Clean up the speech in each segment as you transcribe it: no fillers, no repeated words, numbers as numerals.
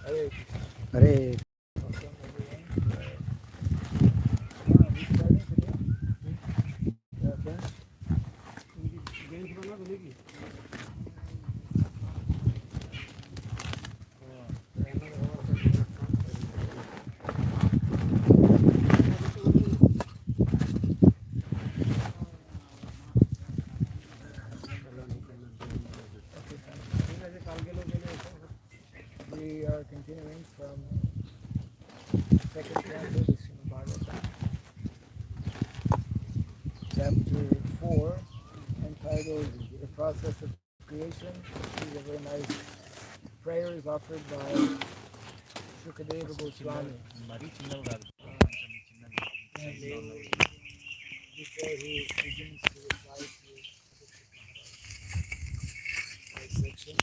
Hare. We are continuing from second canto of the Srimad Bhagavatam, chapter 4, entitled The Process of Creation. These are very nice prayers offered by Shukadeva Goswami. And before he begins to reply to this section,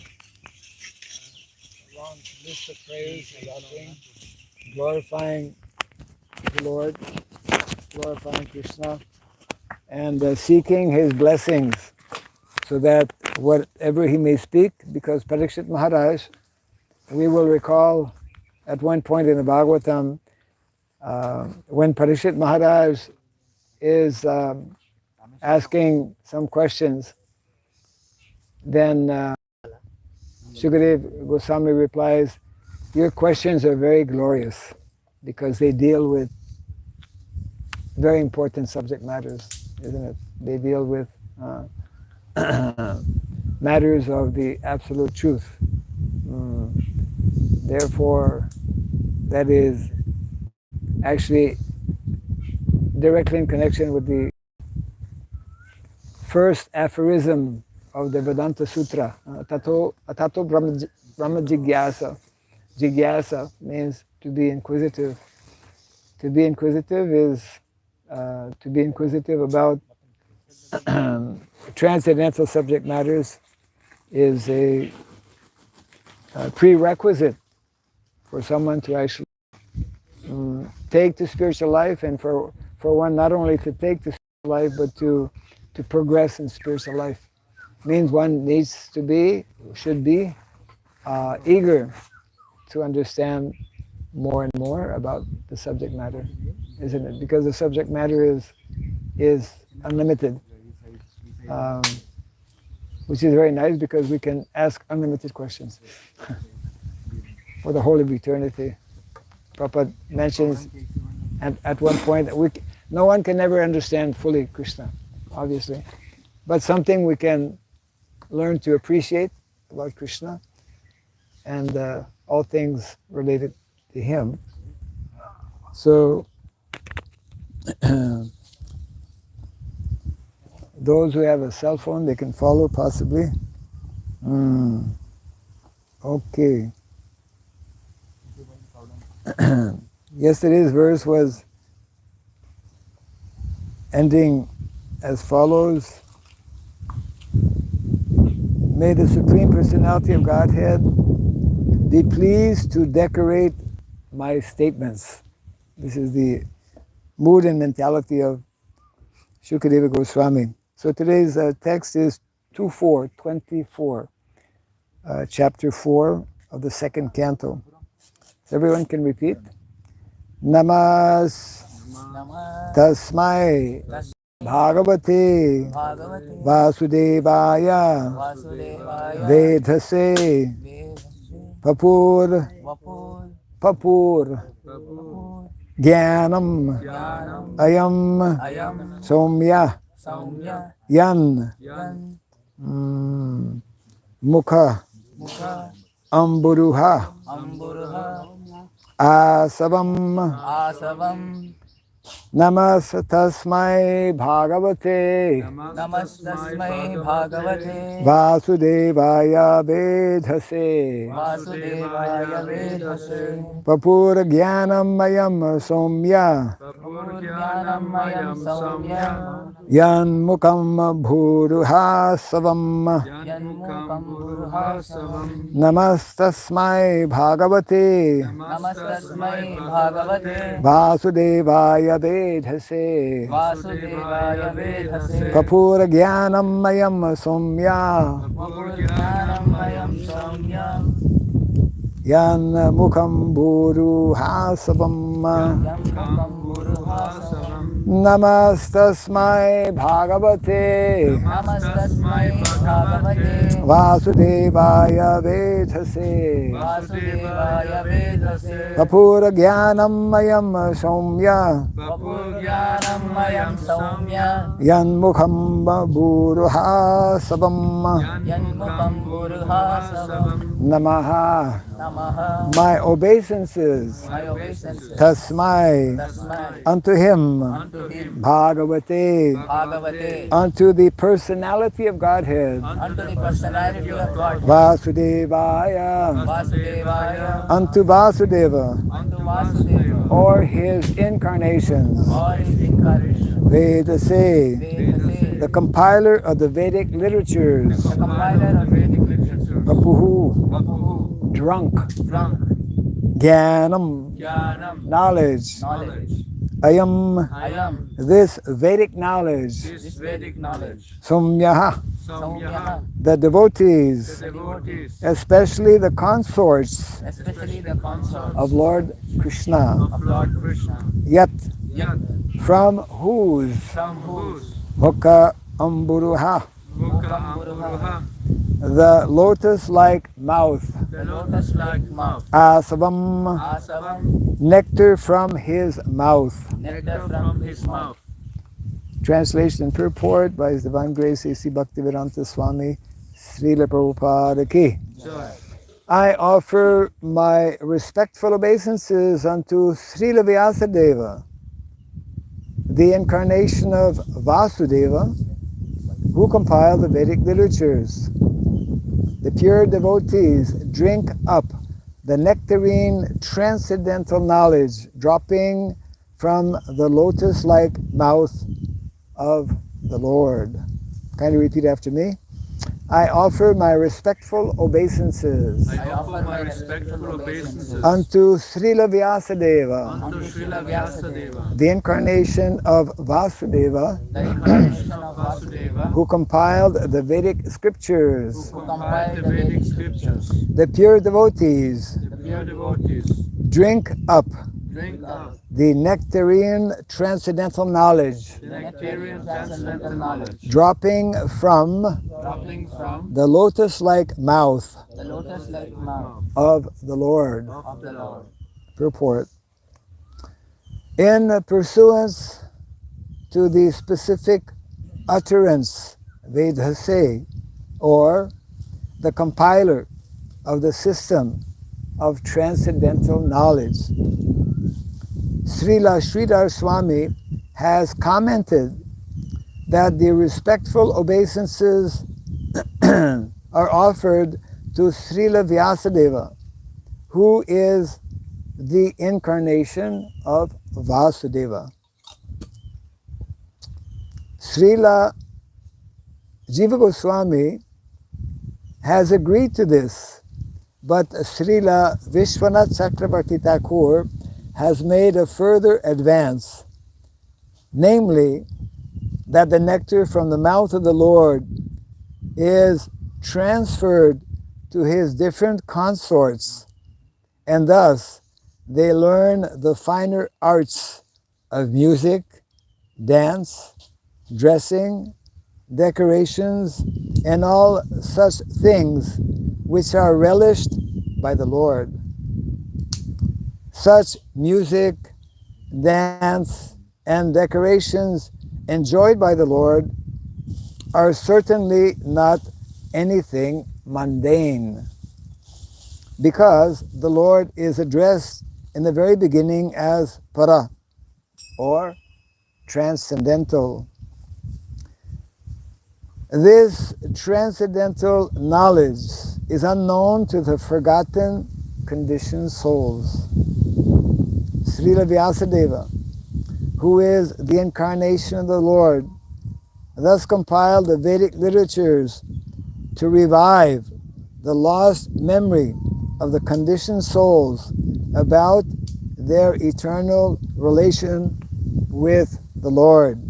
a long list of prayers and offering, glorifying the Lord, glorifying Krishna, and seeking his blessings so that whatever he may speak, because Parikshit Maharaj, we will recall at one point in the Bhagavatam, when Parikshit Maharaj is asking some questions, then Shukadeva Goswami replies, your questions are very glorious because they deal with very important subject matters, isn't it? They deal with matters of the absolute truth. Therefore, that is actually directly in connection with the first aphorism of the Vedanta Sutra, Tato Brahma Jigyasa. Jigyasa means to be inquisitive. To be inquisitive is to be inquisitive about transcendental subject matters is a prerequisite for someone to actually take the spiritual life, and for one not only to take the spiritual life but to progress in spiritual life. Means one needs to be, should be eager to understand more and more about the subject matter, isn't it? Because the subject matter is unlimited, which is very nice because we can ask unlimited questions for the whole of eternity. Prabhupada mentions at one point that no one can ever understand fully Krishna, obviously, but something we can learn to appreciate about Krishna and all things related to him. So those who have a cell phone, they can follow possibly. Okay. Yesterday's verse was ending as follows. May the Supreme Personality of Godhead be pleased to decorate my statements. This is the mood and mentality of Shukadeva Goswami. So today's text is 24, chapter 4 of the second canto. So everyone can repeat. Namas Tasmai Bhagavate Vasudevaya Vedhase Papur Jnanam Ayam Somya Yan Mukha Amburuha Asavam Namastasmai Bhagavate Vasudevaya Vedhase Papura Jnanam Mayam Somya Yan Mukam Bhuruha Savam Namastasmai Bhagavate Vasudevaya Vedhase Papura Jnanam Mayam Somya Yan mukham buru hasavam. Yamukam Guruhasavam. Namastasmai bhagavate. Namastasmai Bhagavate. Vasudevaya vedhase. Vasudevaya Vedase. Kapura jnanam mayam saumya. Vapurjnanam mayam saumya. Yan mukham buru hasavam. Yanmukam Guruhasavam. Namaha. Namaha. My obeisances. My obeisances. Tasmai. Tasmai. Unto him. Unto him. Bhagavate. Bhagavate. Unto the personality of Godhead. Unto the personality of God. Vasudevaya. Vasudevaya. Unto Vasudeva. Unto Vasudeva. Or his incarnations. Or his incarnation. Vedase. Vedase. The compiler of the Vedic literatures. The compiler of Vedic literature. Vapuhu. Vapuhu. Drunk. Drunk. Jnanam. Jnanam. Knowledge. Knowledge. Ayam. Ayam. This Vedic knowledge. This Vedic knowledge. Somyaha. Saumyaha. The devotees. The devotees. Especially the consorts Especially the consorts of Lord Krishna. of Lord Krishna. Yet Yet from whose from whose Mukha Amburuha, Mukam Guruha. the lotus-like mouth, The lotus-like mouth. Asavam, Asavam. nectar from his mouth. Nectar from his mouth. Translation and purport by His Divine Grace A.C. Bhaktivedanta Swami Srila Prabhupada Ki. Joy. I offer my respectful obeisances unto Srila Vyasadeva, the incarnation of Vasudeva, who compiled the Vedic literatures. The pure devotees drink up the nectarine transcendental knowledge dropping from the lotus-like mouth of the Lord. Kindly repeat after me. I offer my respectful obeisances I offer my respectful obeisances unto Srila Vyasadeva, unto Srila Vyasadeva, the incarnation of Vasudeva, the incarnation of Vasudeva, who compiled the Vedic scriptures. who compiled the Vedic scriptures. The pure devotees The pure devotees drink up drink up the nectarine transcendental knowledge the nectarian transcendental knowledge dropping from dropping from the lotus-like mouth the lotus-like mouth of the Lord. of the Lord. Purport. In pursuance to the specific utterance, Vedhase, or the compiler of the system of transcendental knowledge, Srila Sridhar Swami has commented that the respectful obeisances are offered to Srila Vyasadeva, who is the incarnation of Vasudeva. Srila Jiva Goswami has agreed to this, but Srila Vishwanath Chakravarti Thakur has made a further advance, namely that the nectar from the mouth of the Lord is transferred to his different consorts, and thus they learn the finer arts of music, dance, dressing, decorations, and all such things which are relished by the Lord. Such music, dance, and decorations enjoyed by the Lord are certainly not anything mundane, because the Lord is addressed in the very beginning as Para, or transcendental. This transcendental knowledge is unknown to the forgotten conditioned souls. Srila Vyasadeva, who is the incarnation of the Lord, thus compiled the Vedic literatures to revive the lost memory of the conditioned souls about their eternal relation with the Lord.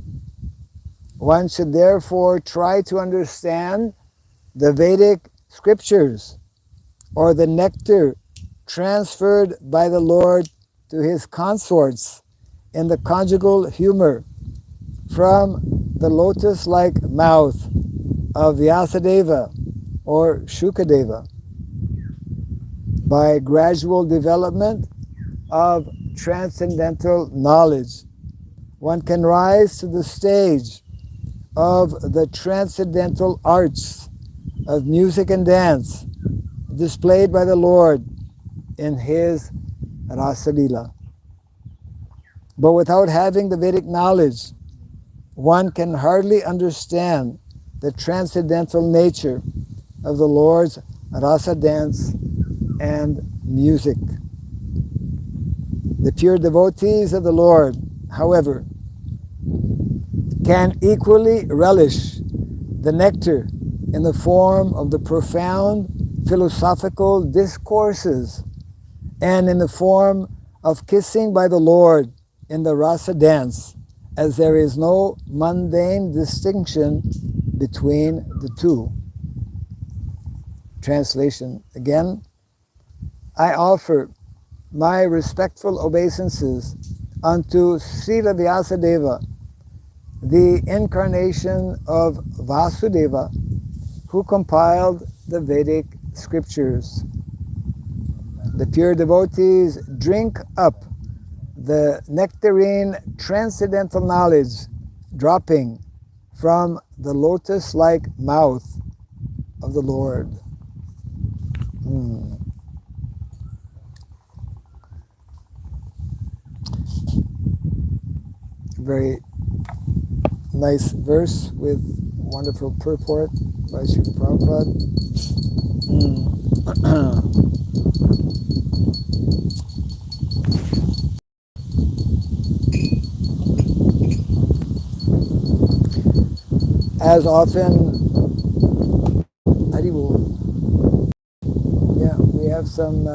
One should therefore try to understand the Vedic scriptures, or the nectar transferred by the Lord to his consorts in the conjugal humor from the lotus-like mouth of Vyasadeva or Shukadeva by gradual development of transcendental knowledge. One can rise to the stage of the transcendental arts of music and dance displayed by the Lord in his Rasa-lila. But without having the Vedic knowledge, one can hardly understand the transcendental nature of the Lord's rasa dance and music. The pure devotees of the Lord, however, can equally relish the nectar in the form of the profound philosophical discourses and in the form of kissing by the Lord in the rasa dance, as there is no mundane distinction between the two. Translation again. I offer my respectful obeisances unto Srila Vyasadeva, the incarnation of Vasudeva, who compiled the Vedic scriptures. The pure devotees drink up the nectarine transcendental knowledge dropping from the lotus-like mouth of the Lord. Very nice verse with wonderful purport by Srila Prabhupada. As often, Haribol. Yeah, we have some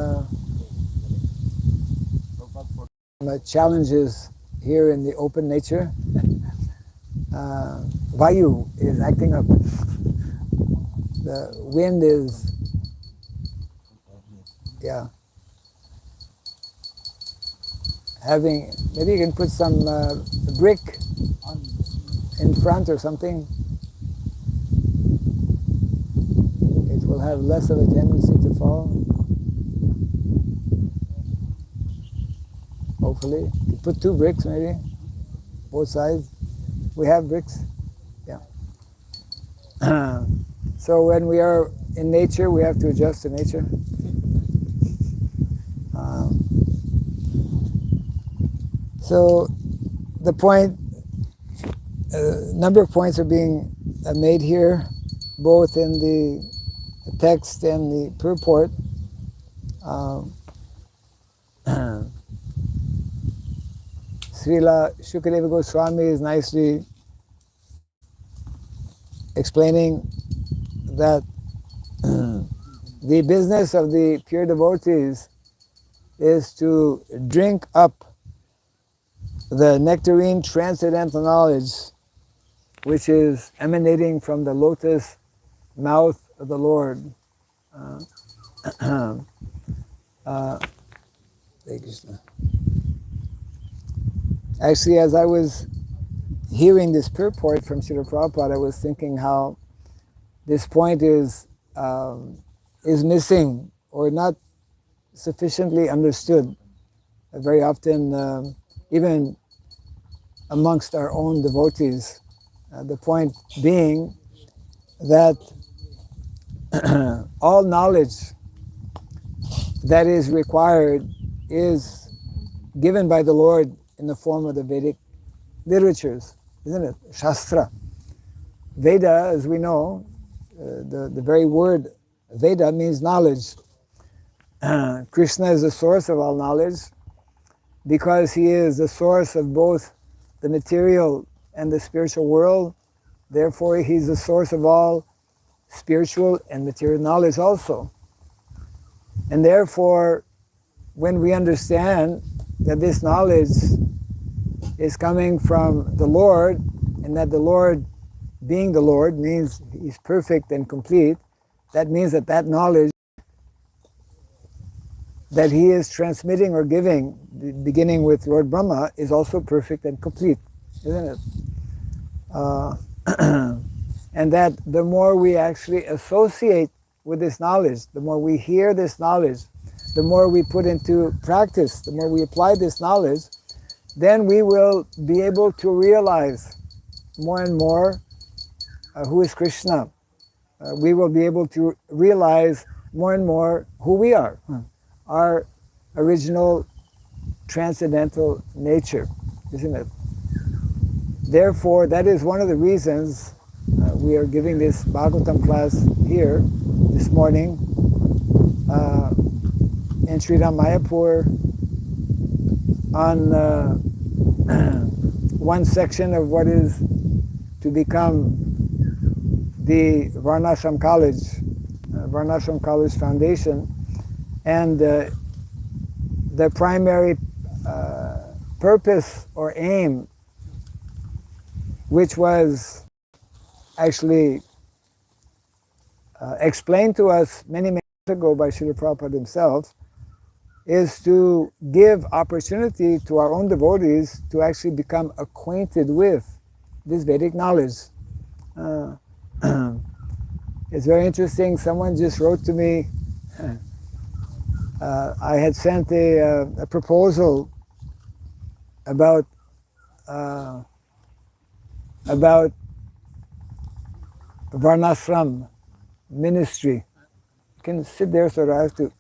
challenges here in the open nature. Vayu is acting up. The wind is, having, maybe you can put some brick in front or something. It will have less of a tendency to fall. Hopefully. You put 2 bricks maybe, both sides. We have bricks. Yeah. So when we are in nature, we have to adjust to nature. So the point, a number of points are being made here, both in the text and the purport. Srila Shukadeva Goswami is nicely explaining that the business of the pure devotees is to drink up the nectarine transcendental knowledge which is emanating from the lotus mouth of the Lord. Actually, as I was hearing this purport from Srila Prabhupada, I was thinking how this point is missing or not sufficiently understood. Very often, even amongst our own devotees, the point being that all knowledge that is required is given by the Lord in the form of the Vedic literatures, isn't it? Shastra. Veda, as we know, the very word Veda means knowledge. Krishna is the source of all knowledge because he is the source of both the material and the spiritual world. Therefore, he's the source of all spiritual and material knowledge also. And therefore, when we understand that this knowledge is coming from the Lord, and that the Lord, being the Lord, means he's perfect and complete, that means that that knowledge that he is transmitting or giving, beginning with Lord Brahma, is also perfect and complete, isn't it? And that the more we actually associate with this knowledge, the more we hear this knowledge, the more we put into practice, the more we apply this knowledge, then we will be able to realize more and more who is Krishna. We will be able to realize more and more who we are, our original transcendental nature, isn't it? Therefore, that is one of the reasons we are giving this Bhagavatam class here this morning in Sri Mayapur on one section of what is to become the Varnashram College Foundation, and the primary purpose or aim, which was actually explained to us many years ago by Srila Prabhupada himself, is to give opportunity to our own devotees to actually become acquainted with this Vedic knowledge. It's very interesting. Someone just wrote to me. I had sent a proposal about Varnashram ministry. You can sit there so that I have to,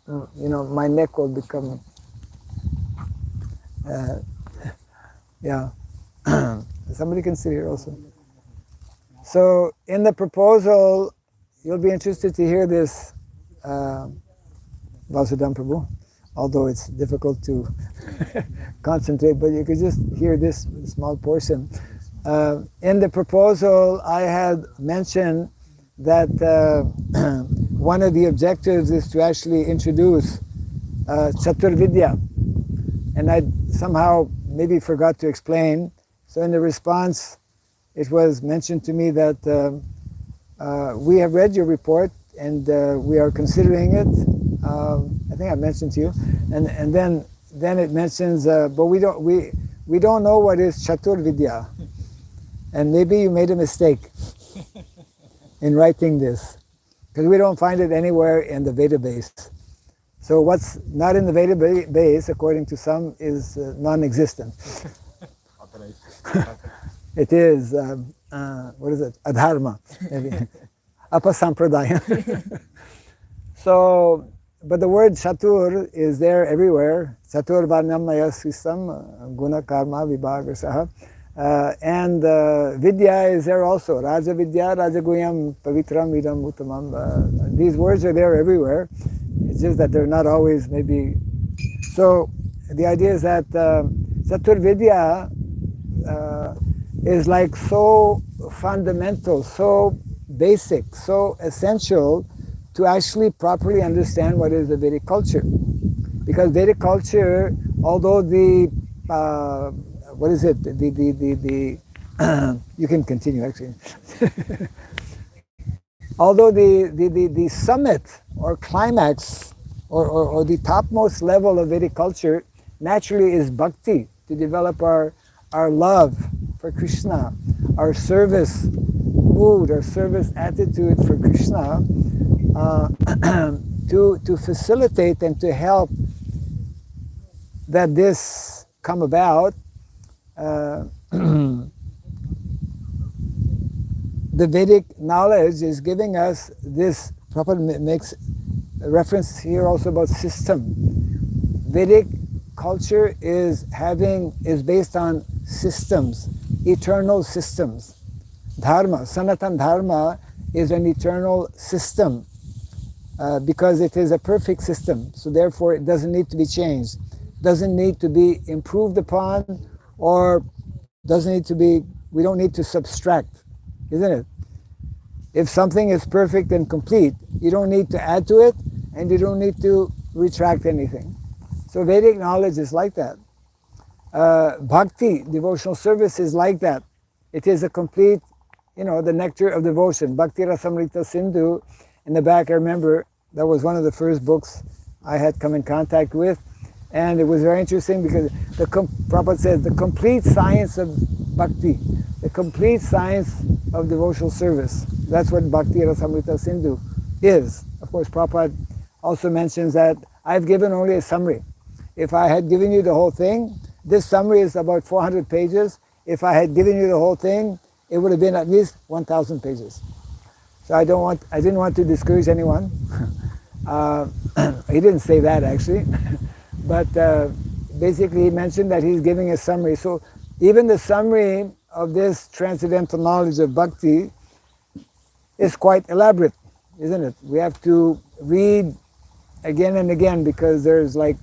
my neck will become, yeah. Somebody can sit here also. So in the proposal, you'll be interested to hear this, Vasudam Prabhu, although it's difficult to concentrate, but you could just hear this small portion. In the proposal, I had mentioned that one of the objectives is to actually introduce Chatur Vidya, and I somehow maybe forgot to explain. So in the response, it was mentioned to me that we have read your report and we are considering it. I think I mentioned to you, and then it mentions, but we don't know what is Chatur Vidya, and maybe you made a mistake in writing this, because we don't find it anywhere in the Veda base. So what's not in the Veda base, according to some, is non-existent. It is, what is it? Adharma, maybe. Apasampradaya. So, but the word Chatur is there everywhere. Chatur Varnamaya Srisam Guna Karma Vibhagasaha. And Vidya is there also. Raja Vidya, Rajaguyam, Pavitram, Idam, Uttamam. These words are there everywhere. It's just that they're not always maybe. So the idea is that Chatur Vidya is like so fundamental, so basic, so essential to actually properly understand what is the Vedic culture. Because Vedic culture, although the what is it? The you can continue actually. Although the summit or climax or the topmost level of Vedic culture naturally is bhakti, to develop our love for Krishna, our service mood, our service attitude for Krishna, to facilitate and to help that this come about. The Vedic knowledge is giving us this. Prabhupada makes a reference here also about system. Vedic culture is based on systems, eternal systems. Dharma, Sanatan Dharma, is an eternal system because it is a perfect system. So therefore, it doesn't need to be changed, doesn't need to be improved upon, or doesn't need to be. We don't need to subtract, isn't it? If something is perfect and complete, you don't need to add to it, and you don't need to retract anything. So Vedic knowledge is like that. Bhakti, devotional service, is like that. It is a complete, the nectar of devotion. Bhakti Rasamrita Sindhu. In the back, I remember that was one of the first books I had come in contact with. And it was very interesting because Prabhupada says the complete science of bhakti, the complete science of devotional service. That's what Bhakti Rasamrita Sindhu is. Of course, Prabhupada also mentions that I've given only a summary. If I had given you the whole thing, this summary is about 400 pages. If I had given you the whole thing, it would have been at least 1,000 pages. So I didn't want to discourage anyone. He didn't say that actually. But basically he mentioned that he's giving a summary. So even the summary of this transcendental knowledge of bhakti is quite elaborate, isn't it? We have to read again and again because there's like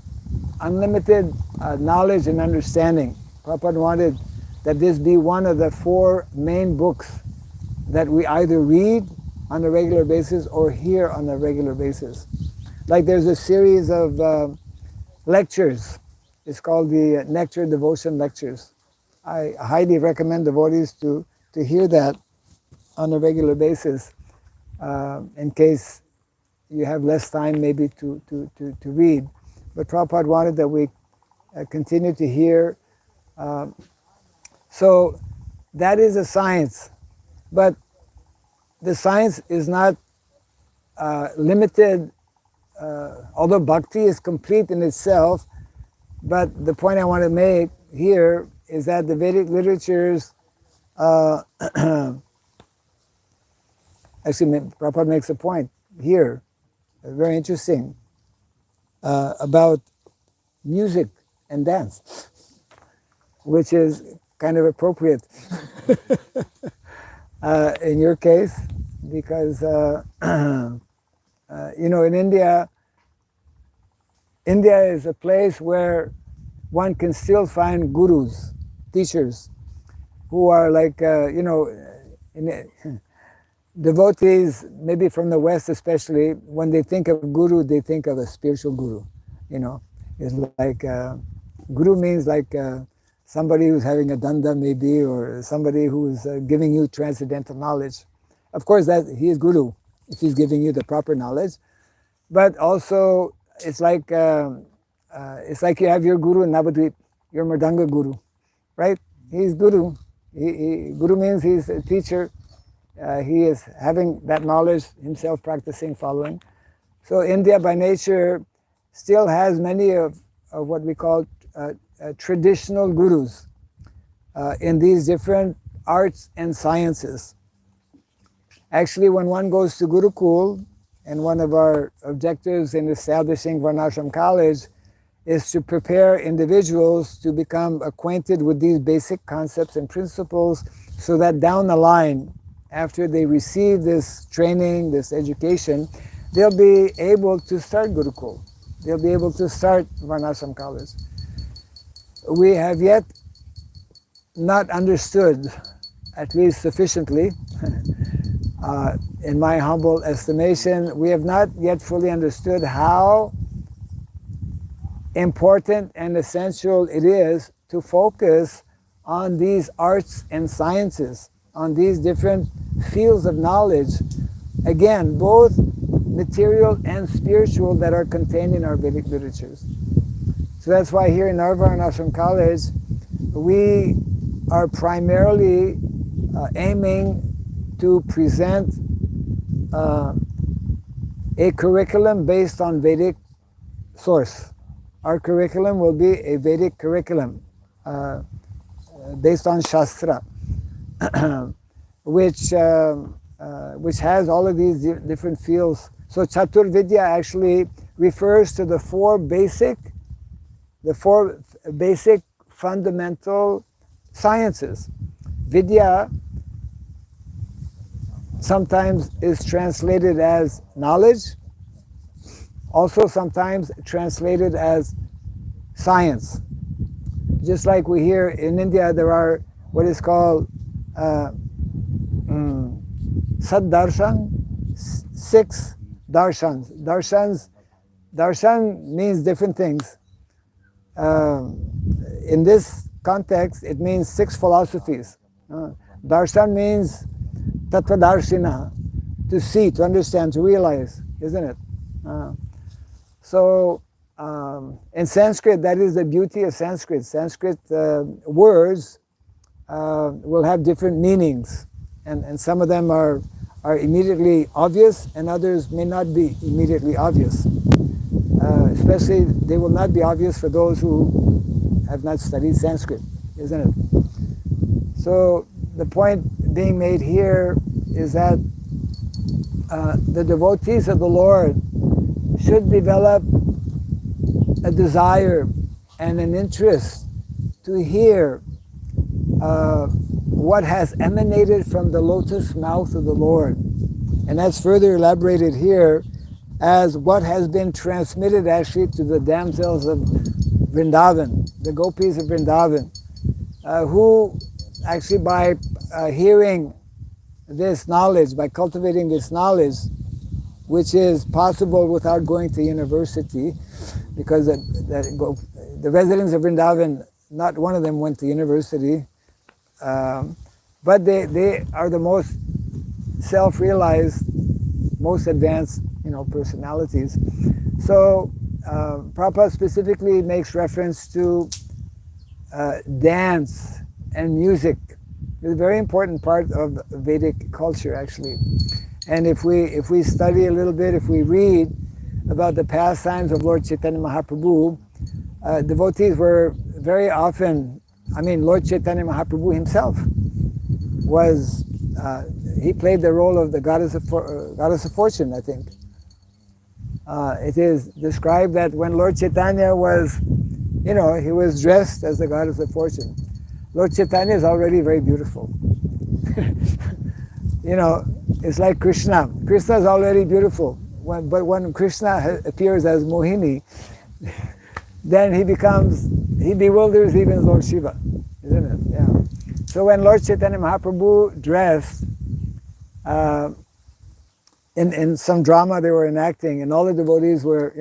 unlimited knowledge and understanding. Prabhupada wanted that this be one of the 4 main books that we either read on a regular basis or hear on a regular basis. Like there's a series of lectures. It's called the Nectar Devotion Lectures. I highly recommend devotees to hear that on a regular basis in case you have less time maybe to read. But Prabhupada wanted that we continue to hear. So that is a science. But the science is not limited, although bhakti is complete in itself. But the point I want to make here is that the Vedic literatures, actually Prabhupada makes a point here, very interesting, about music and dance, which is kind of appropriate in your case, because in India is a place where one can still find gurus, teachers, who are like, devotees, maybe from the West especially, when they think of guru, they think of a spiritual guru. It's like, guru means like somebody who's having a danda maybe, or somebody who's giving you transcendental knowledge. Of course, that he is guru if he's giving you the proper knowledge. But also, it's like you have your guru in Navadvip, your Mridanga guru, right? He's guru. Guru means he's a teacher. He is having that knowledge himself, practicing, following. So India by nature still has many of what we call traditional gurus in these different arts and sciences. Actually, when one goes to Gurukul, and one of our objectives in establishing Varnashram College is to prepare individuals to become acquainted with these basic concepts and principles so that down the line, after they receive this training, this education, they'll be able to start Gurukul. They'll be able to start Varnashram College. We have yet not understood, at least sufficiently, in my humble estimation, we have not yet fully understood how important and essential it is to focus on these arts and sciences, on these different fields of knowledge, again, both material and spiritual, that are contained in our Vedic literatures. So that's why here in our Varnashram College, we are primarily aiming to present a curriculum based on Vedic source. Our curriculum will be a Vedic curriculum based on Shastra, which has all of these different fields. So Chatur Vidya actually refers to the four basic fundamental sciences. Vidya sometimes is translated as knowledge, also sometimes translated as science. Just like we hear in India, there are what is called Saddarshan, 6 darshans. Darshan means different things. In this context, it means 6 philosophies. Darshan means Tattvadarshina, to see, to understand, to realize, isn't it? So in Sanskrit, that is the beauty of Sanskrit. Sanskrit words will have different meanings, and some of them are immediately obvious, and others may not be immediately obvious. Especially, they will not be obvious for those who have not studied Sanskrit, isn't it? So the point being made here is that the devotees of the Lord should develop a desire and an interest to hear what has emanated from the lotus mouth of the Lord. And that's further elaborated here as what has been transmitted actually to the damsels of Vrindavan, the gopis of Vrindavan, who actually by hearing this knowledge, by cultivating this knowledge, which is possible without going to university, because the residents of Vrindavan, not one of them went to university, but they are the most self-realized, most advanced, personalities. So Prabhupada specifically makes reference to dance and music. It's a very important part of Vedic culture, actually. And if we study a little bit, if we read about the pastimes of Lord Chaitanya Mahaprabhu, devotees were very often, Lord Chaitanya Mahaprabhu himself was, he played the role of the goddess of fortune, I think. It is described that when Lord Chaitanya was, he was dressed as the goddess of fortune. Lord Chaitanya is already very beautiful. It's like Krishna. Krishna is already beautiful. But when Krishna appears as Mohini, then he bewilders even Lord Shiva, isn't it? Yeah. So when Lord Chaitanya Mahaprabhu dressed, in some drama they were enacting, and all the devotees were,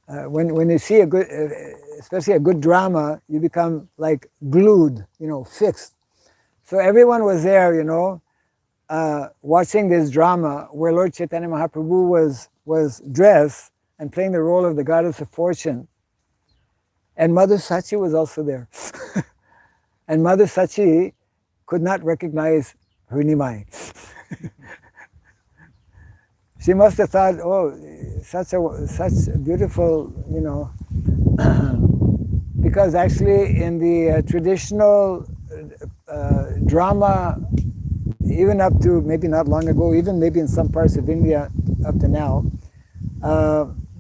when you see especially a good drama, you become like glued, fixed. So everyone was there, watching this drama where Lord Chaitanya Mahaprabhu was dressed and playing the role of the goddess of fortune. And Mother Sachi was also there. And Mother Sachi could not recognize her Nimai. She must have thought, oh, such a beautiful, because actually in the traditional drama, even up to maybe not long ago, even maybe in some parts of India up to now,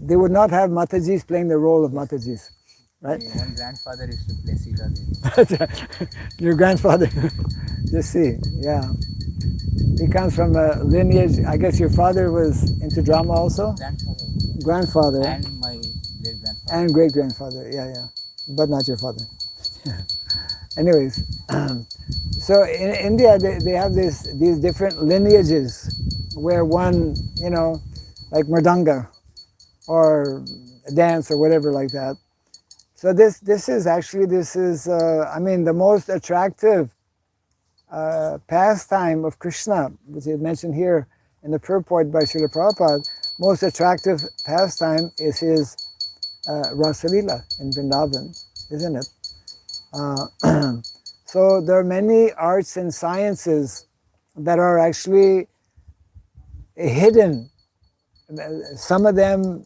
they would not have Matajis playing the role of Matajis, right? My grandfather used to play Sita Devi. Your grandfather, you see, yeah. He comes from a lineage, I guess your father was into drama also? Grandfather. Grandfather. And my great-grandfather. And great-grandfather, yeah. But not your father. Anyways, so in India they have these different lineages where one, like Mridanga or dance or whatever like that. So this is the most attractive pastime of Krishna, which is mentioned here in the purport by Srila Prabhupada. Most attractive pastime is his Rasalila in Vrindavan, isn't it? So there are many arts and sciences that are actually hidden. Some of them,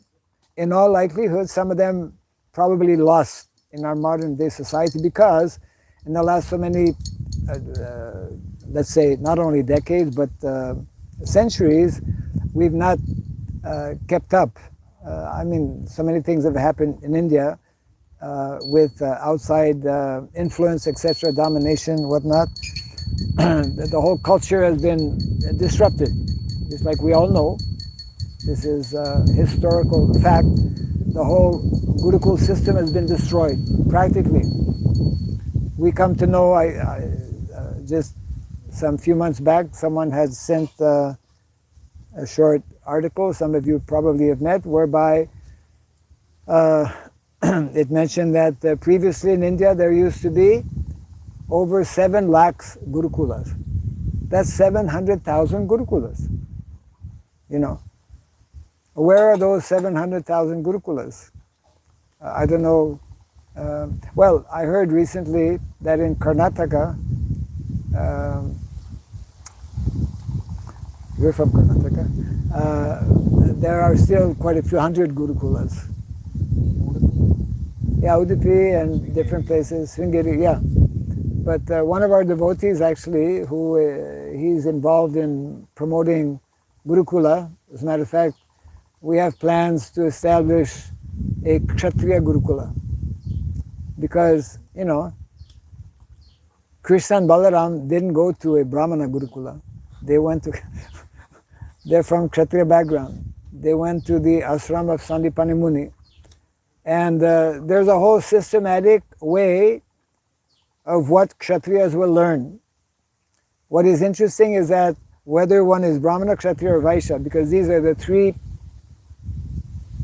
in all likelihood, some of them probably lost in our modern day society because in the last so many, let's say, not only decades, but centuries, we've not kept up. So many things have happened in India with outside influence, etc., domination, whatnot. The whole culture has been disrupted. Just like we all know, this is a historical fact. The whole Gurukul system has been destroyed, practically. We come to know, just some few months back, someone had sent a short article, some of you probably have met, whereby it mentioned that previously in India there used to be over 7 lakhs Gurukulas. That's 700,000 Gurukulas. Where are those 700,000 Gurukulas? I don't know. Well, I heard recently that in Karnataka, you're from Karnataka, there are still quite a few hundred Gurukulas. Yeah, Udupi and different places, Sringeri, yeah. But one of our devotees actually, who he's involved in promoting Gurukula, as a matter of fact, we have plans to establish a Kshatriya Gurukula. Because, you know, Krishna and Balaram didn't go to a Brahmana Gurukula. They went to, they're from Kshatriya background. They went to the ashram of Sandipani Muni. And there's a whole systematic way of what Kshatriyas will learn. What is interesting is that whether one is Brahmana, Kshatriya or Vaishya, because these are the three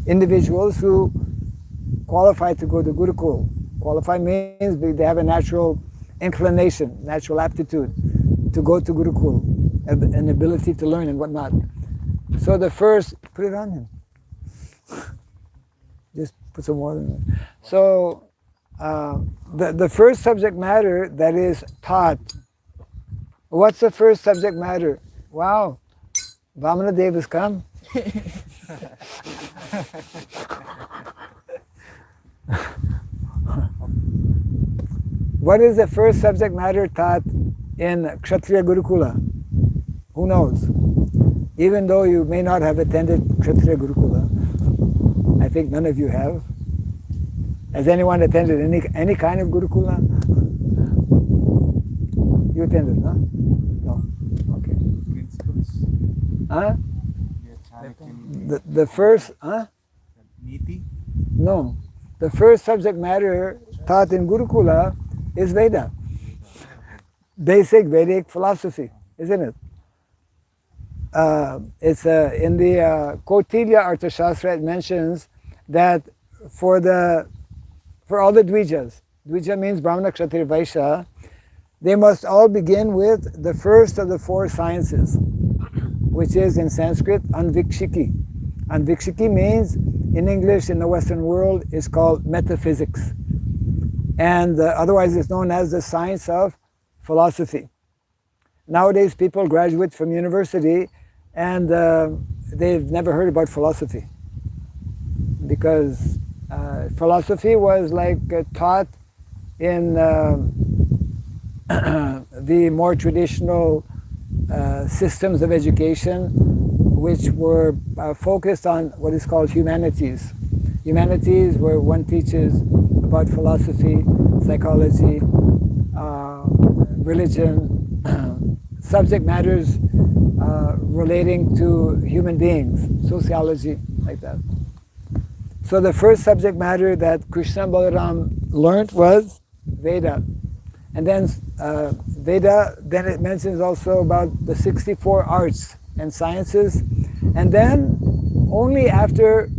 individuals who qualify to go to Gurukul. Qualify means they have a natural inclination, natural aptitude to go to Gurukul, an ability to learn and whatnot. So the first, put it on him. Just put some water in it. So the first subject matter that is taught, what's the first subject matter? Wow, Vamana Dev has come. What is the first subject matter taught in Kshatriya Gurukula? Who knows? Even though you may not have attended Kshatriya Gurukula, I think none of you have. Has anyone attended any kind of Gurukula? You attended, no? No. Okay. Principles. Huh? Yeah, The first, huh? Niti. No. The first subject matter taught in Gurukula is Veda. Basic Vedic philosophy, isn't it? It's in the Kautilya Arthashastra, it mentions that for all the Dvijas, Dvija means Brahmana, Kshatriya, Vaishya, they must all begin with the first of the four sciences, which is in Sanskrit Anvikshiki. Anvikshiki means, in English, in the Western world, is called metaphysics. And otherwise it's known as the science of philosophy. Nowadays people graduate from university and they've never heard about philosophy. Because philosophy was like taught in the more traditional systems of education, which were focused on what is called humanities. Humanities, where one teaches about philosophy, psychology, religion, subject matters relating to human beings, sociology, like that. So the first subject matter that Krishna and Balaram learned was Veda. And then Veda, then it mentions also about the 64 arts and sciences. And then only after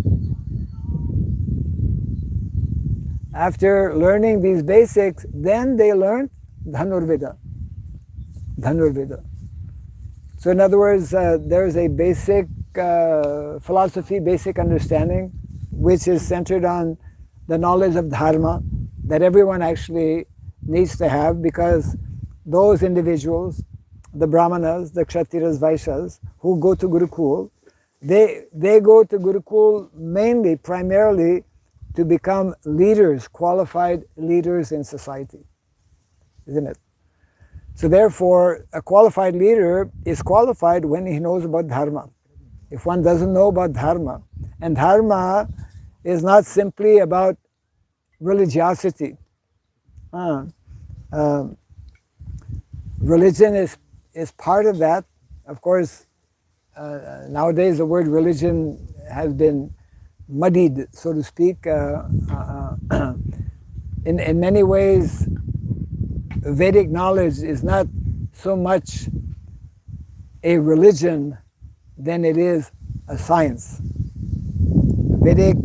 learning these basics, then they learned Dhanurveda. Dhanurveda. So in other words, there's a basic philosophy, basic understanding, which is centered on the knowledge of dharma that everyone actually needs to have, because those individuals, the Brahmanas, the Kshatriyas, Vaishyas, who go to Gurukul, they go to Gurukul mainly, primarily, to become leaders, qualified leaders in society, isn't it? So therefore, a qualified leader is qualified when he knows about dharma. If one doesn't know about dharma, and dharma is not simply about religiosity. Religion is part of that. Of course, nowadays the word religion has been muddied, so to speak. In many ways, Vedic knowledge is not so much a religion than it is a science. Vedic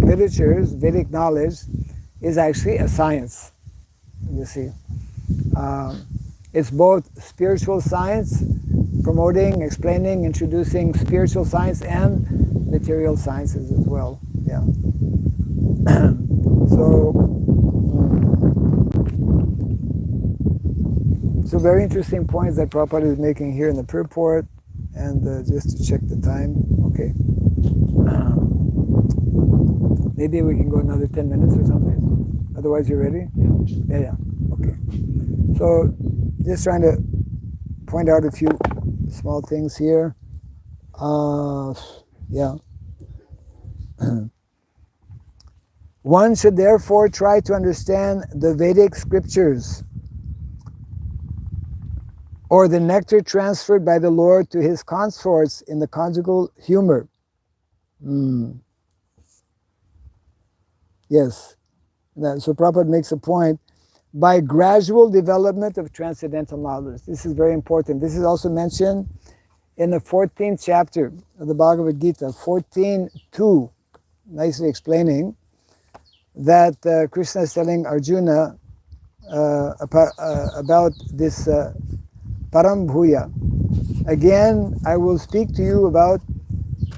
literatures, Vedic knowledge is actually a science, you see. It's both spiritual science, promoting, explaining, introducing spiritual science, and material sciences as well. Yeah. So, very interesting points that Prabhupada is making here in the purport. And just to check the time, okay. Maybe we can go another 10 minutes or something. Otherwise, you're ready? Yeah. Okay. So, just trying to point out a few small things here. Yeah. One should therefore try to understand the Vedic scriptures, or the nectar transferred by the Lord to his consorts in the conjugal humor. Yes. So Prabhupada makes a point, by gradual development of transcendental knowledge. This is very important. This is also mentioned in the 14th chapter of the Bhagavad Gita, 14.2, nicely explaining that Krishna is telling Arjuna about this Param Bhuya. Again, I will speak to you about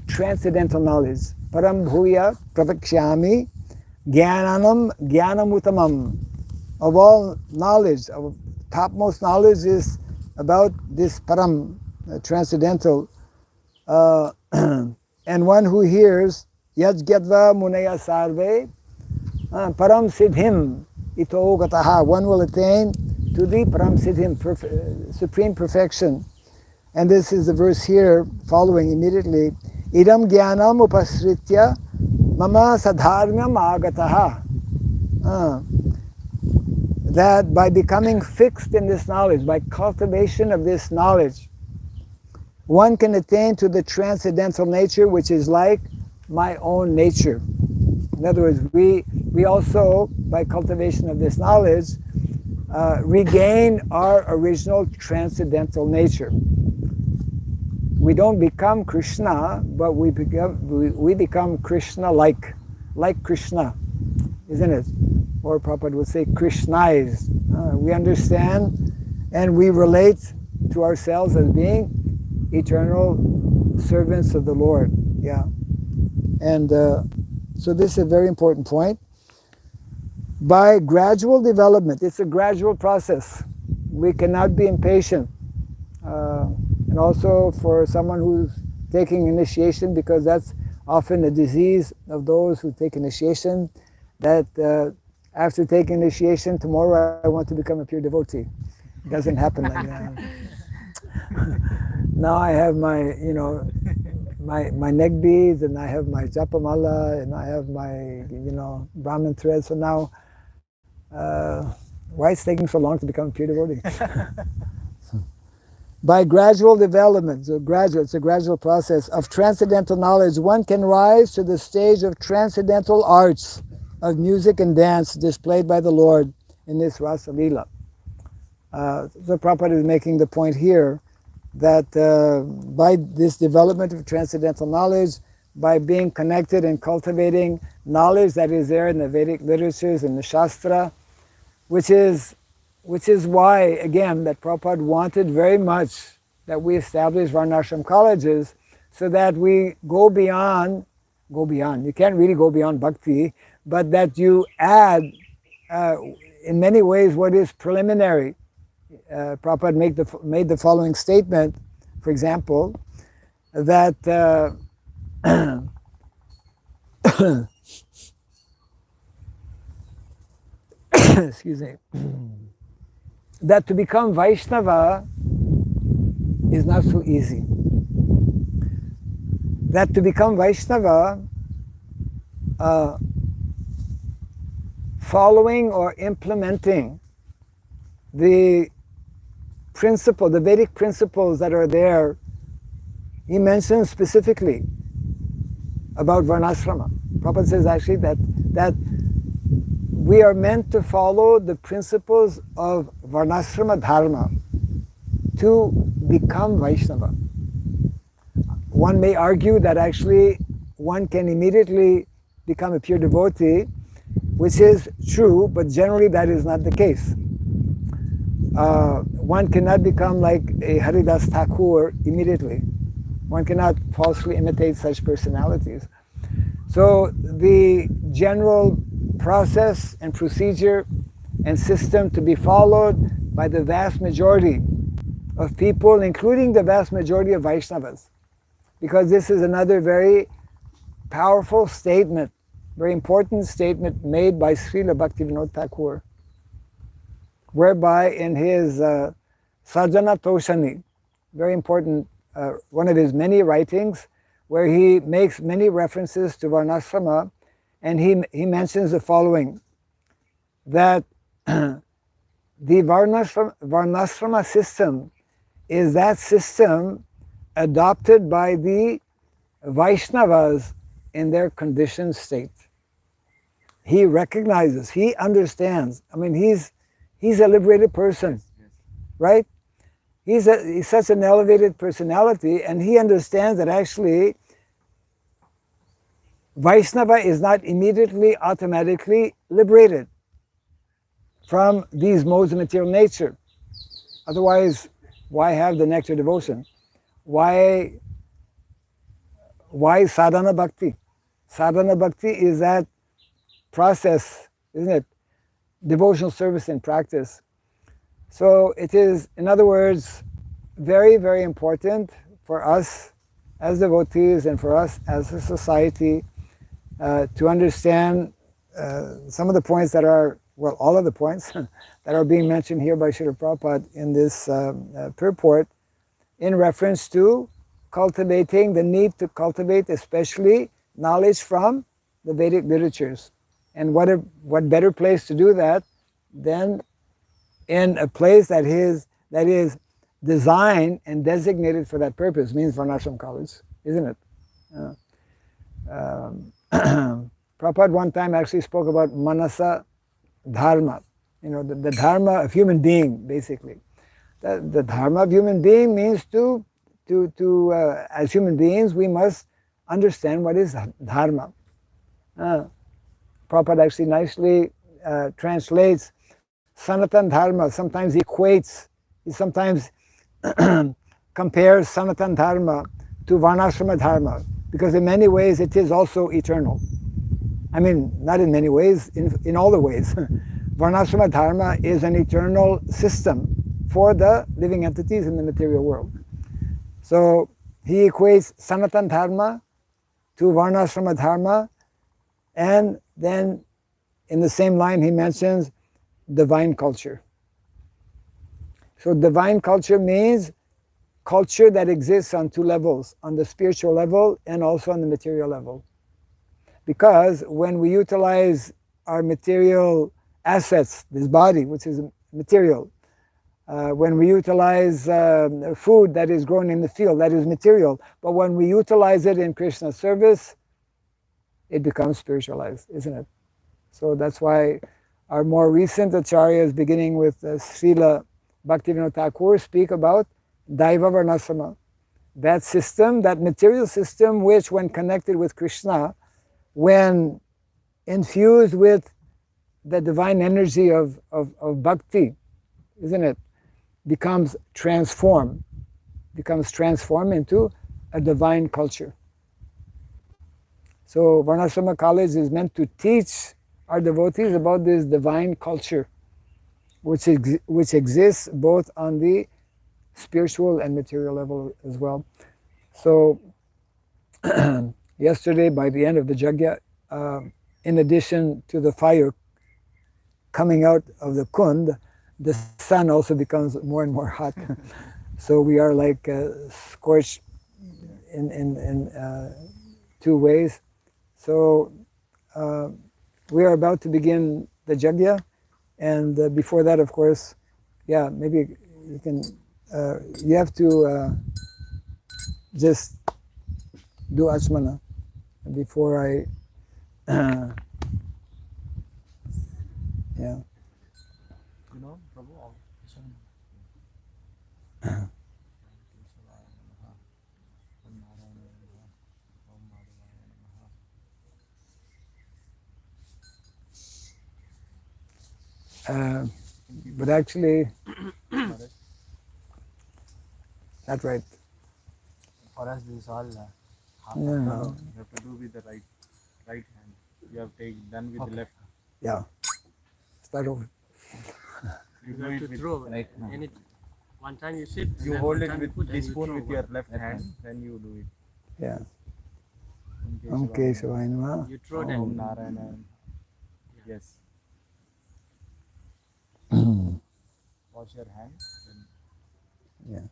transcendental knowledge. Param Bhuya Pravakshyami Jnanam Jnanamutamam. Of all knowledge, of topmost knowledge is about this Param, transcendental. And one who hears Yaj Gyatva Munaya Sarve Param Siddhim Ito Gataha. One will attain to the Param Siddhim, supreme perfection. And this is the verse here following immediately. Idam Jnanam Upasritya Mama Sadharmyam Agataha. That by becoming fixed in this knowledge, by cultivation of this knowledge, one can attain to the transcendental nature which is like my own nature. In other words, we also, by cultivation of this knowledge, regain our original transcendental nature. We don't become Krishna, but we become Krishna-like, like Krishna, isn't it? Or Prabhupada would say Krishnized. We understand and we relate to ourselves as being eternal servants of the Lord. Yeah. And so this is a very important point. By gradual development, it's a gradual process. We cannot be impatient. And also for someone who's taking initiation, because that's often a disease of those who take initiation, that after taking initiation, tomorrow I want to become a pure devotee. It doesn't happen like that. Now I have my, my neck beads, and I have my japamala, and I have my, Brahmin thread. So now, why it's taking so long to become a pure devotee? By gradual development, it's a gradual process of transcendental knowledge, one can rise to the stage of transcendental arts, of music and dance displayed by the Lord in this Rasa Lila. So Prabhupada is making the point here that by this development of transcendental knowledge, by being connected and cultivating knowledge that is there in the Vedic literatures and the Shastra, which is why, again, that Prabhupada wanted very much that we establish Varnashram colleges, so that we go beyond, you can't really go beyond bhakti, but that you add, in many ways, what is preliminary. Prabhupada made the following statement, for example, that excuse me, that to become Vaishnava is not so easy. That to become Vaishnava, following or implementing the Vedic principles that are there, he mentions specifically about Varnasrama. Prabhupada says actually that we are meant to follow the principles of Varnasrama Dharma to become Vaishnava. One may argue that actually one can immediately become a pure devotee, which is true, but generally that is not the case. One cannot become like a Haridas Thakur immediately. One cannot falsely imitate such personalities. So the general process and procedure and system to be followed by the vast majority of people, including the vast majority of Vaishnavas, because this is another very powerful statement, very important statement made by Srila Bhaktivinoda Thakur, whereby in his Sajjana Toshani, very important, one of his many writings, where he makes many references to Varnasrama, and he mentions the following, that the Varnasrama system is that system adopted by the Vaishnavas in their conditioned state. He recognizes, he understands. I mean, he's a liberated person, right? He's such an elevated personality, and he understands that actually Vaishnava is not immediately, automatically liberated from these modes of material nature. Otherwise, why have the nectar devotion? Why sadhana bhakti? Sadhana bhakti is that process, isn't it? Devotional service in practice. So it is, in other words, very, very important for us as devotees and for us as a society to understand some of the points that are, well, all of the points that are being mentioned here by Srila Prabhupada in this purport in reference to cultivating the need to cultivate especially knowledge from the Vedic literatures. And what better place to do that than in a place that is designed and designated for that purpose, means Varnashram College, isn't it? Prabhupada one time actually spoke about Manasa Dharma, the dharma of human being, basically. The dharma of human being means to as human beings, we must understand what is dharma. Prabhupada actually nicely translates Sanatan Dharma, sometimes equates, he sometimes compares Sanatan Dharma to Varnashrama Dharma, because in many ways it is also eternal. I mean, not in many ways, in all the ways. Varnashrama Dharma is an eternal system for the living entities in the material world. So he equates Sanatan Dharma to Varnashrama Dharma, and then in the same line he mentions divine culture. So divine culture means culture that exists on two levels, on the spiritual level and also on the material level. Because when we utilize our material assets, this body, which is material, when we utilize food that is grown in the field, that is material, but when we utilize it in Krishna's service, it becomes spiritualized, isn't it? So that's why our more recent acharyas, beginning with Srila Bhaktivinoda Thakur, speak about Daiva Varnasrama, that system, that material system which, when connected with Krishna, when infused with the divine energy of bhakti, isn't it, becomes transformed into a divine culture. So Varnashrama College is meant to teach our devotees about this divine culture, which exists both on the spiritual and material level as well. So yesterday, by the end of the Yajna, in addition to the fire coming out of the kund, the sun also becomes more and more hot. So we are like scorched in two ways. So we are about to begin the Yajna, and before that, of course, yeah, maybe you can, you have to just do Achmana before I, yeah. Prabhu, But actually, not right. or else this is all half. No. No, you have to do with the right hand. You have done with the left. Yeah. Start over. You You do have it to with throw right now. anything. One time you sit. and You then hold one it time you with put and this you spoon throw with one. your left hand, then you do it. Yeah. Om Om Keshavaya Namaha. You throw Om them. Narayana. Yes. Wash your hands. Then Yeah.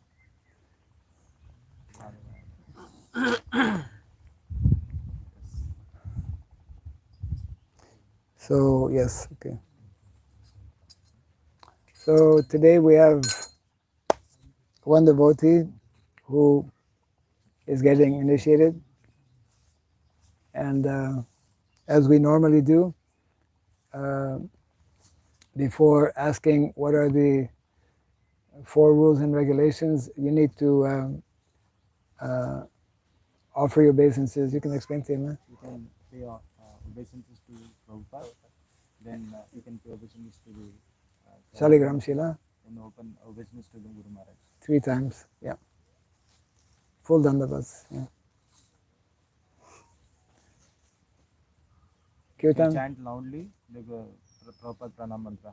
So, yes, okay. So today we have one devotee who is getting initiated, and as we normally do, before asking what are the 4 rules and regulations, you need to offer your obeisances. You can explain to him, huh? you can pay obeisances to Prabhupada. Then you can pay obeisances to the Shaligram Shila, and open obeisances to the Guru Maharaj. 3 times, yeah. Full dandavats, yeah. You Kirtan, chant loudly the Prabhupada Pranam Mantra.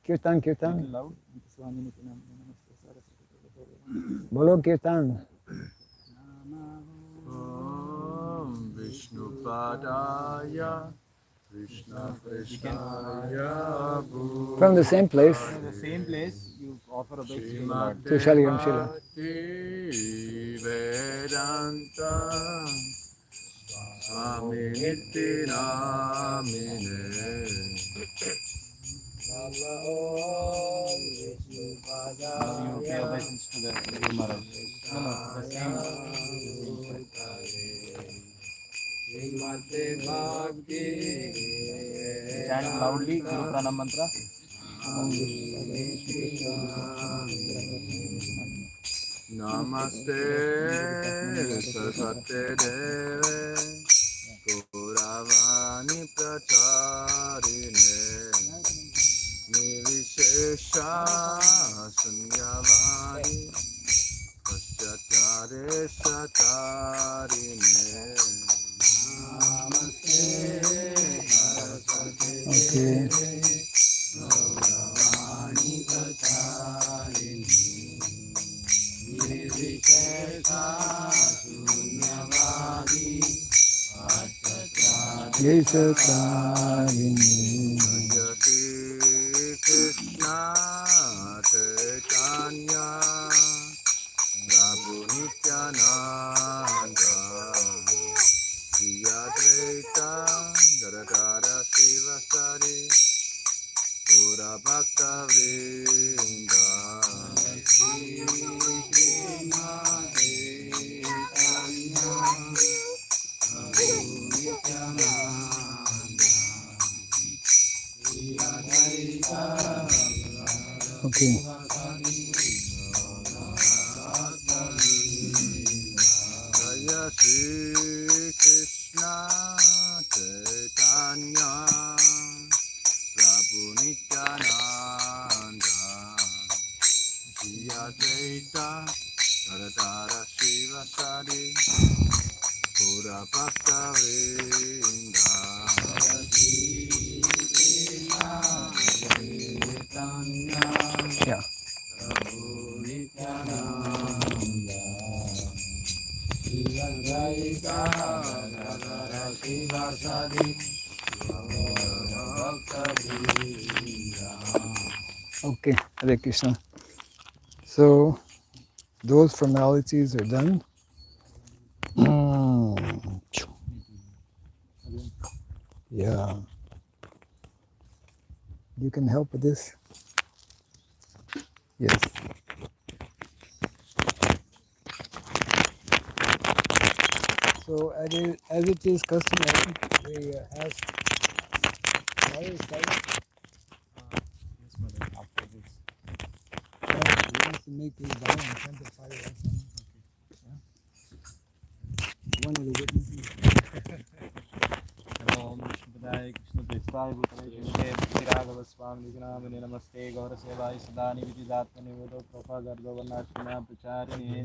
Kirtan, Little Kirtan. loud. Bolo Kirtan. Om Vishnu Padaya Krishna Krishnaya From the same place In the same place, you offer obeisances to the Srimate Lord. to Shaligram Shila. Bhakti Vedanta Swami Niti Namine Now you pay obeisance to the Guru Maharaj. No, the same. Srimate Bhakti Chant loudly Guru Pranam Mantra. Namaste Saraswate Deve Gauravani Pracharine Nirvishesha Sunyavani Paschatare Shatarine Namaste Saraswate Okay. Gauravani Pracharine Nirvishesha Sunyavadi Yesatarini. Jai Krishna Chaitanya Prabhu Nityananda Shri Advaita Gadadara Srivasari Pura Bhakta Vrinda Shri Krishna Chaitanya Prabhu Nityananda Okay. Jaya Shri Krishna Chaitanya Prabhu Nityananda Shri Advaita Gadadara Srivasadi Pura Bhakta Vrinda Yeah. Okay, Hare Krishna. So, those formalities are done. Yeah. You can help with this? Yes. So, as it is customary, we ask. Why is that? Yes, Mother. After this. He wants to make his vow in front of Father Rama. Yeah. One of the witnesses. Om Vishnu Padaya कृष्णपदाय कृष्णप्रेष्ठाय भूतले राघव स्वामी नामने नमस्ते गौरसेवाय सदा निविदितात्मनिवेदो प्रोपागर्भवर्णाश्रम्या प्रचारिणे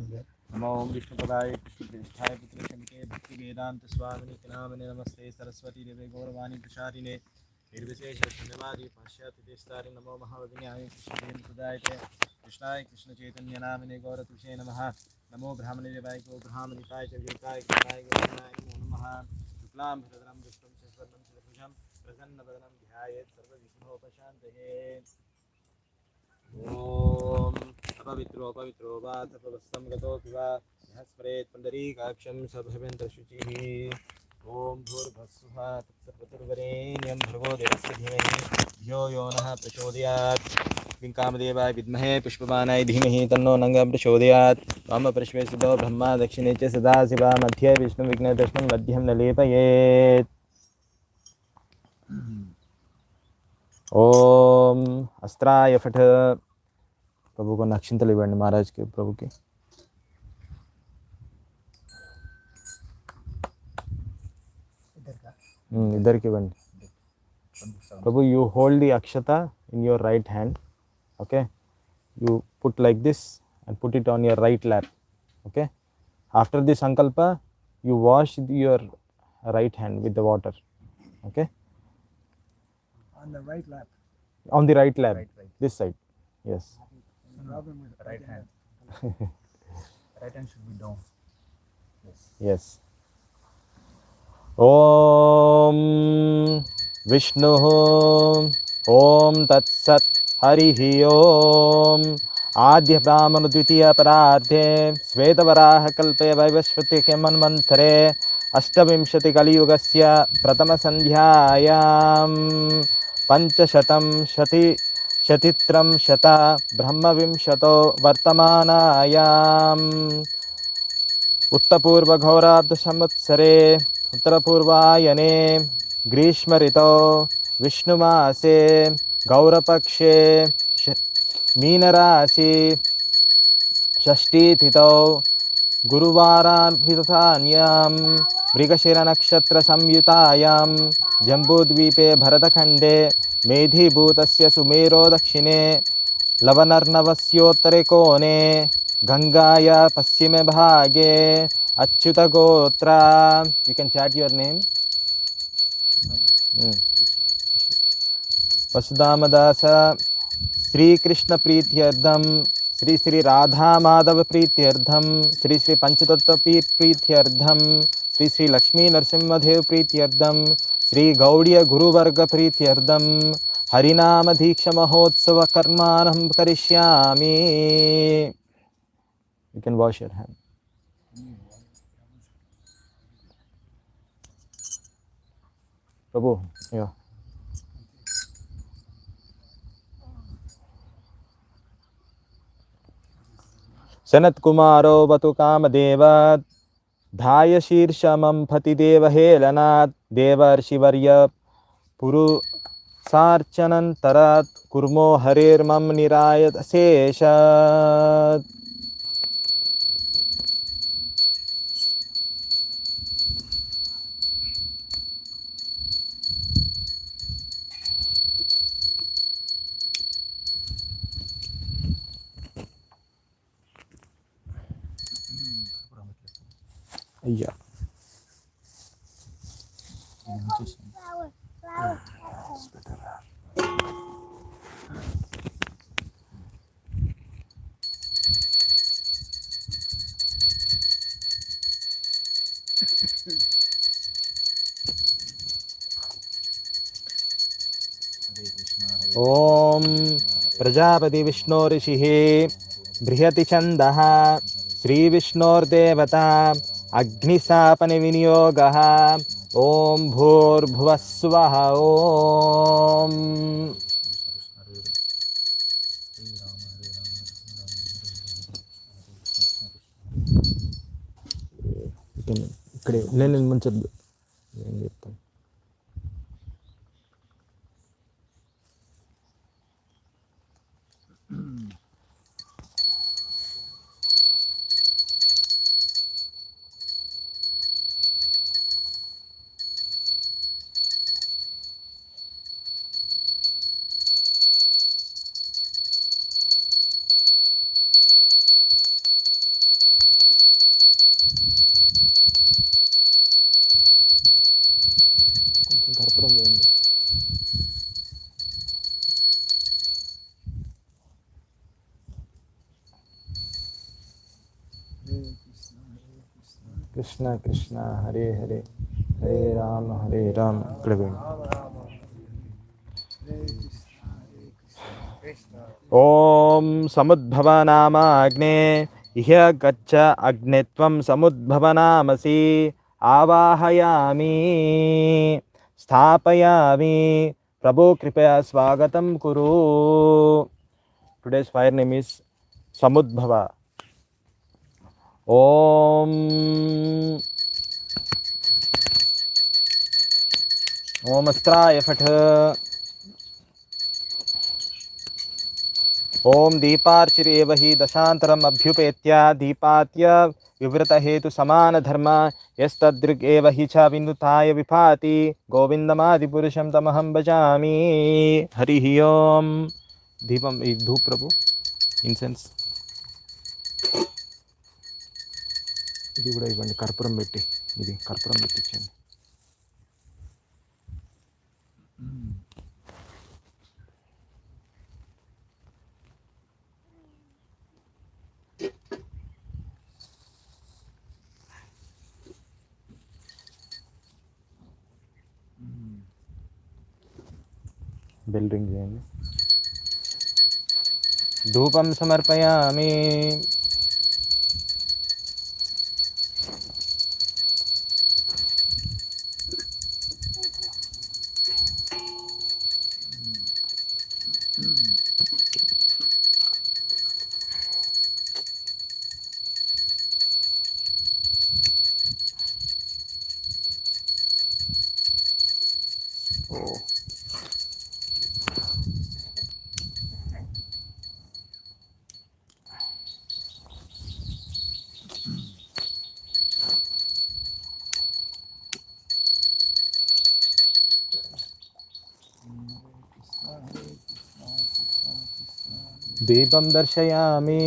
नमो विष्णुपदाय कृष्णप्रेष्ठाय पुत्रशंके भक्तिवेदांत स्वामिने नामने नमस्ते सरस्वती देवे गौरवाणी प्रचारिणे निर्विशेष धन्यवादी पाश्चात्य नमो महाविज्ञाय कृष्णदेवपदाय कृष्णाय कृष्णचैतन्य नामने गौरतुषे नमः नमो ब्राह्मणे देवाय गो ब्राह्मणिकाय च वीताय कृष्णाय गौरवाय नमो नमः शुक्लां भरधरं विष्णुं शशिवर्णं चतुर्भुजं प्रसन्नवदनं ध्यायेत् सर्वविघ्नोपशान्तये ॐ अपवित्रो वा तपवस्तं गतोऽपि वा यः स्मरेत् पुण्डरीकाक्षं सभवेन्द्रशुचिः ॐ भूर्भुवस्सुः तत्सवितुर्वरेण्यं भर्गो देवस्य धीमहि धियो यो नः प्रचोदयात् कामदेवाय विद्महे पुष्पबाणाय धीमहि तन्नो नङ्गः प्रचोदयात् वाम पार्श्वे सुतो ब्रह्मा दक्षिणे च सदाशिवा मध्ये विष्णुविघ्नदर्शनं मध्यं न लेपयेत् ओम अस्त्राय फट प्रभु को नक्षिंतలు ఇవ్వండి महाराज के प्रभु के इधर के इవ్వండి प्रभु you hold the akshata in your right hand, okay, you put like this and put it on your right lap, okay. After the sankalpa you wash your right hand with the water, okay, On the right lap. on the right lap, Right. this side, yes. Rub him with the Right hand. Right hand should be down. Yes. Yes. Om Vishnu Om Tat Sat Harihi Om Adya Brahmana Dvitiya Paradhe Svetavaraha Kalpe Vaivashvati Manvantare Ashtavimshati Kali Yugasya Pratama Sandhyayam Panchashatam Shati Shatitram Shata Brahmavimshato Vartamanayam उत्तपूर्वघोराब्ध संवत्सरे उत्तरपूर्वायने ग्रीष्म ऋतौ विष्णुमासे गौरपक्षे मीनराशि षष्ठीतिथौ गुरुवारान्वितान्यां मृगशिरनक्षत्रसंयुतायां जम्बूद्वीपे भरतखण्डे मेधिभूतस्य सुमेरो दक्षिणे लवनर्णवस्योत्तरे कोणे गंगाया पश्चिमे भागे अच्युतगोत्रा. You can chat your name. वसुदामदास Shri Krishna प्रीत्यर्थम Shri Shri Radha Madhav प्रीत्यर्थम Shri Shri पंचतत्व प्रीत्यर्थम श्री श्री लक्ष्मी नरसिंहदेव प्रीत्यर्थम श्री गौड़ीय गुरुवर्ग प्रीत्यर्थम हरिनाम दीक्षा महोत्सव कर्माणं करिष्यामि. You can wash your hand. Prabhu, yeah. Sanat कुमारो वतु Kamadeva धाय शीर्षमं फतिदेवहेलनात् देवर्षिवर्य पुरुषार्चनन्तरात् कुर्मो हरेर्मम निरायत शेषात्. Yeah. ओम प्रजापति विष्णु ऋषिः बृहति छन्दः श्री विष्णोर्देवता अग्निसापन विनियोगः. ओम भूर्भुवस्सुवः. ओम इकडे నేను ముంచద్దు నేను చెప్తాను. కర్పూరం వేయండి. కృష్ణ కృష్ణ హరే హరే హరే రామ ఇక్కడ వేయండి. ఓం సముద్భవ నామ అగ్నే ఇహ గచ్చ అగ్నిత్వం సముద్భవనామసి ఆవాహయామి స్థాపయామి ప్రభు కృపయా స్వాగతం కురు. Today's fire name is Samudbhava. ఓం ఓమస్త్రాయ ఫట్. ఓం దీపార్చిరేవ హి దశాంతరం అభ్యుపేత్య దీపాత్య వివృత హేతు సమాన ధర్మ యస్తదృగ్ ఏవ హి చ వినుతాయ విభాతి గోవిందమాదిపురుషం తమహం భజామి. హరి ఓం. దీపం ఈ ధూప్ ప్రభు ఇన్సెన్స్ ఇది కూడా ఇవ్వండి. కర్పూరం పెట్టి ఇది కర్పూరం పెట్టించండి. బెల్ రింగ్ చేయండి. ధూపం సమర్పయామి. దీపం దర్శయామి.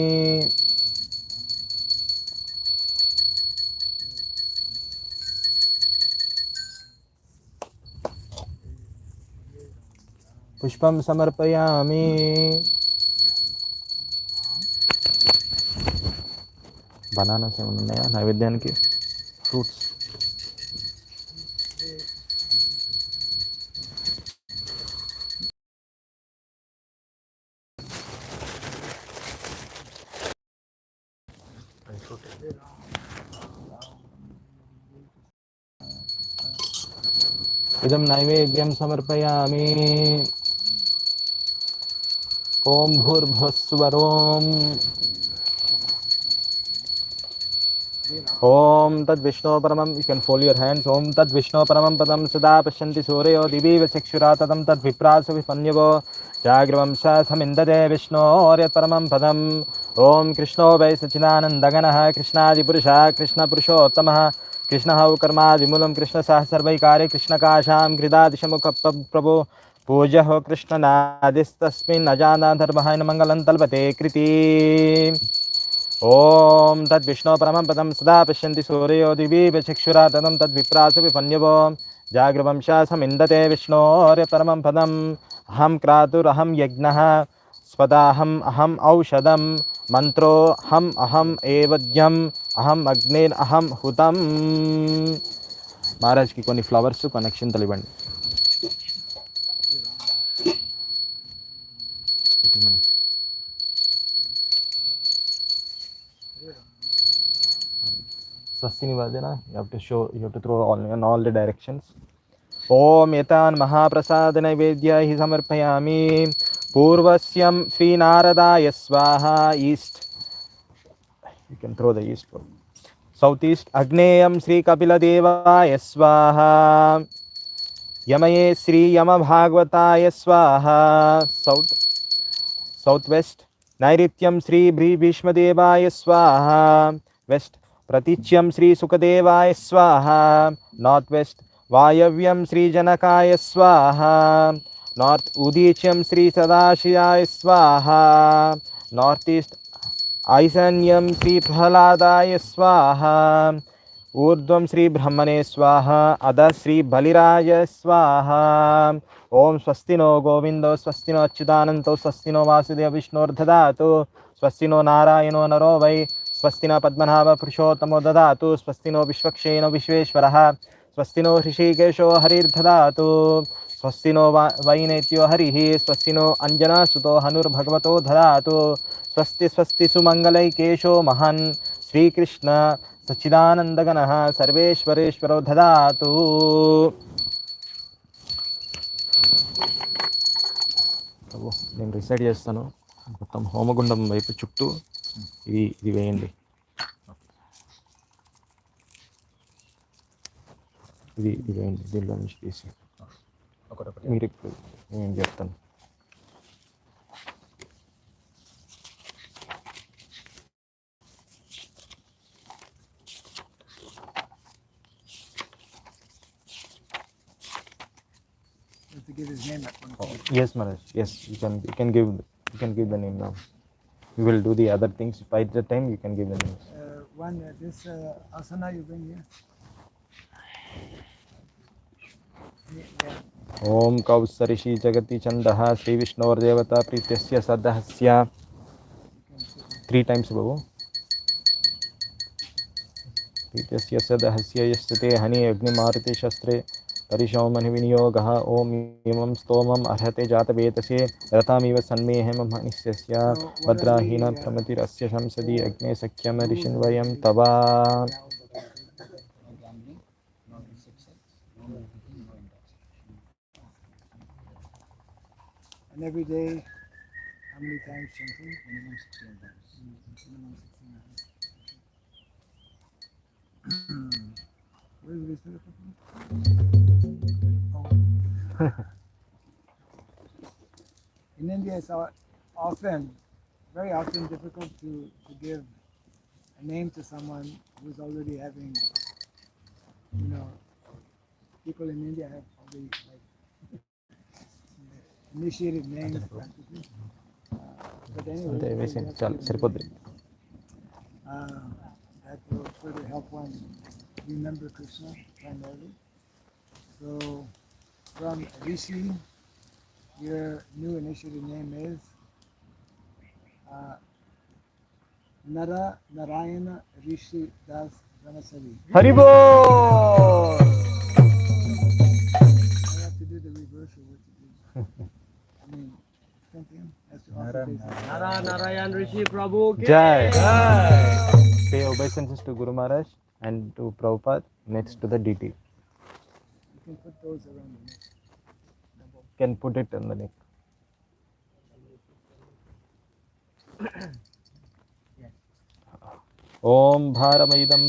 పుష్పం సమర్పయామి. బనానాస్ ఏమైనా ఉన్నాయా నైవేద్యానికి? ఫ్రూట్స్. ఇదం నైవేద్యం సమర్పయామి. ఓం భూర్భువస్సువరోం. ఓం తద్విష్ణో పరమం. You can fold your hands. ఓం తద్విష్ణో పరమం పదం సదా పశ్యంతి సూర్యో దివీవ చక్షురా తదం తద్విప్రాసు విపన్యవో జాగ్రవంశ సమిందతే విష్ణోర్యత్పరమం పదం. ఓం కృష్ణో వై సచిదానందగణః కృష్ణాదిపురుష కృష్ణపురుషోత్తమః కృష్ణః కర్మాదిమూలం కృష్ణ సహసర్వైకార్య కృష్ణకాశాం కృదాదిశముఖ ప్రభో పూజ్య కృష్ణనాదిస్తస్మిన్ అజానాధర్మహాయ మంగళం తల్పతే కృతి. ఓం తద్విష్ణో పరమం పదం సదా పశ్యంతి సూర్యో దివీవ చక్షురా తదం తద్విప్రాసు విపన్యవో జాగ్రవంశ సమిందతే విష్ణోర్య పరమం పదం. అహం క్రాతురహం యజ్ఞః స్వదాహం అహం ఔషధం మంత్రో హం అహం ఏవద్యం అహం అగ్నేర్ అహం హుతం. మహారాజ్కి కొన్ని ఫ్లవర్స్ కనెక్షన్ తెలివండి. Swasti Nivadena, you have to throw in all the directions. Om Etan Mahaprasad Naivedya hi samarpayami. Purvasyam Sri Naradaya Swaha. East. You can throw the east. Southeast. Agneyam Sri Kapila Devaya Swaha. Yamaye Sri Yama Bhagvataya Swaha. Southwest. Nairityam Sri Bhishma Devaya Swaha. West. Pratityam Sri Sukadevaya Swaha. Northwest. Vayavyam Sri Janakaya Swaha. North. Udichyam Sri Sadashiyaya Swaha. Northeast. Aisanyam Sri Prahaladaya Swaha. ऊर्ध्वं श्री ब्रह्मणे स्वाहा अधः श्री बलिराज स्वाहा। ओम स्वस्ति no गोविंदो स्वस्ति no अच्युतानंतो स्वस्ति no Vasudev विष्णुर्दधातु स्वस्ति no नारायणो नरो वै स्वस्ति न पद्मनाभ पुरुषोत्तमो ददातु स्वस्ति नो विश्वक्षेनो विश्वेश्वरः स्वस्ति नो ऋषिकेशो हरिर्दधातु स्वस्ति नो वैनेत्यो हरिः स्वस्ति नो अंजनासुतो हनुर्भगवतो दधातु स्वस्ति स्वस्ति सुमंगलैकेशो महान् श्रीकृष्ण सच्चिदानन्दगणः सर्वेश्वरेश्वरो ददातु। నేను రిసైడ్ చేస్తాను మొత్తం హోమగుండం వైపు చుట్టూ ఇది వేయండి. ఇది వేయండి దీనిలో నుంచి తీసి మీరు నేను చెప్తాను. To give his name at one point. Yes, Maharaj. Yes, you can give the name now. We will do the other things by the time you can give the names. This asana you bring here. ओम कौसरिषि जगति चंदः Shri विष्णुर्देवता प्रीत्यस्य सदहस्य 3 times बाबू प्रीत्यस्य सदहस्य यस्ते हनि अग्निमारुति शस्त्रे परिशोमन विनियोगः ओम इमं स्तोमम् अर्हते जातवेतसे रथामिव सन्मेहं मनिष्यस्य भद्राहीन प्रमतिरस्य शंसदि अग्ने सख्यम ऋषिन्वयं तवा। And every day, how many times chanting? Minimum 16 times. Minimum 16 times. Where is this? In India, it's very often difficult to give a name to someone who's already having, people in India have already initiated names practically. But anyway, that will further help one remember Krishna primarily. So from Rishi, your new initiated name is Narayana Rishi Das Brahmachari. Haribo! I have to do the reverse of what you do. I mean, something has to also be Narayan Rishi Prabhu ki Jai. Pay obeisances to Guru Maharaj and to Prabhupada next to the DT. You can put those around the neck. Can put it on the neck. Om Bharamaidam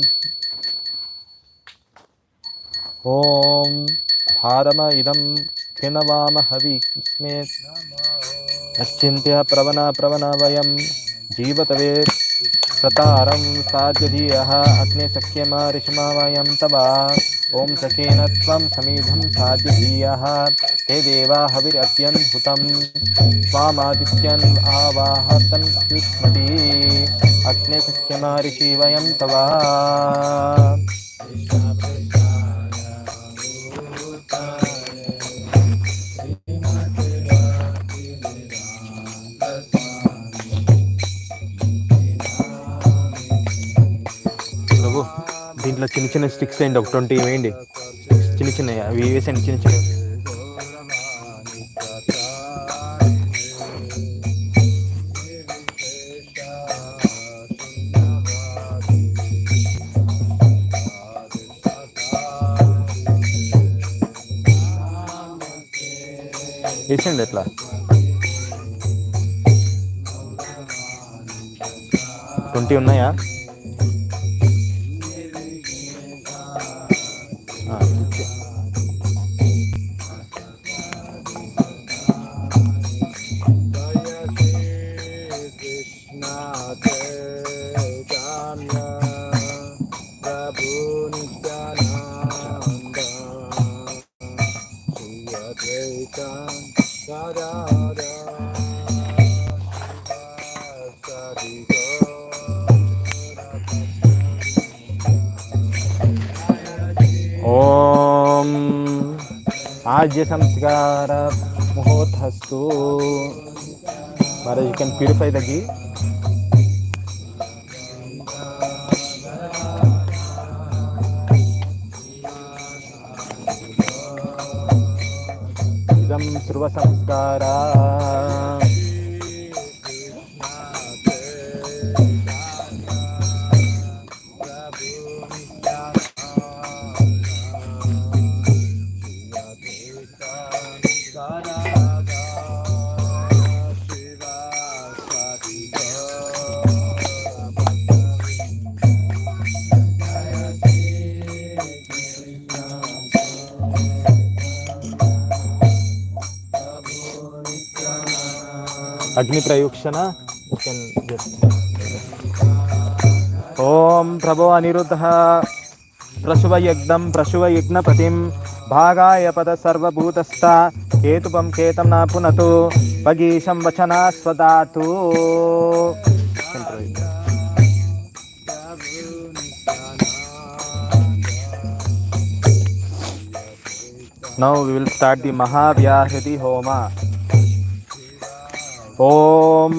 Krinavama Havi Smet Achintya Pravana Vayam Jivatave Sataram Sadhyadhiyaha Agne Sakyama Rishma Vayam Tava Om Sakena Tvam Samidham Sadhyadhiyaha Te Deva Havir Atyan Hutam Swamadityan Avahatan Yusmati Agne Sakyama Rishi Vayam Tava. దీంట్లో చిన్న చిన్న sticks వేయండి, ఒక 20 వేయండి. చిన్న చిన్న అవి వేసండి, చిన్న చిన్న వేసండి. ఎట్లా 20 ఉన్నాయా? Ajya Samskara Muhothastu. Maharaj, you can purify the ghee. Idam Surva Samskara. Agni Prayukshana, you can just. Om Prabho Aniruddha Prasuva Yagdam Prasuva Yagnapatim Bhagaya Pada Sarva Bhutastha Ketupam Ketam Na Punatu Pagisham Vachana Swadatu. Now we will start the Mahavyahati Homa. Om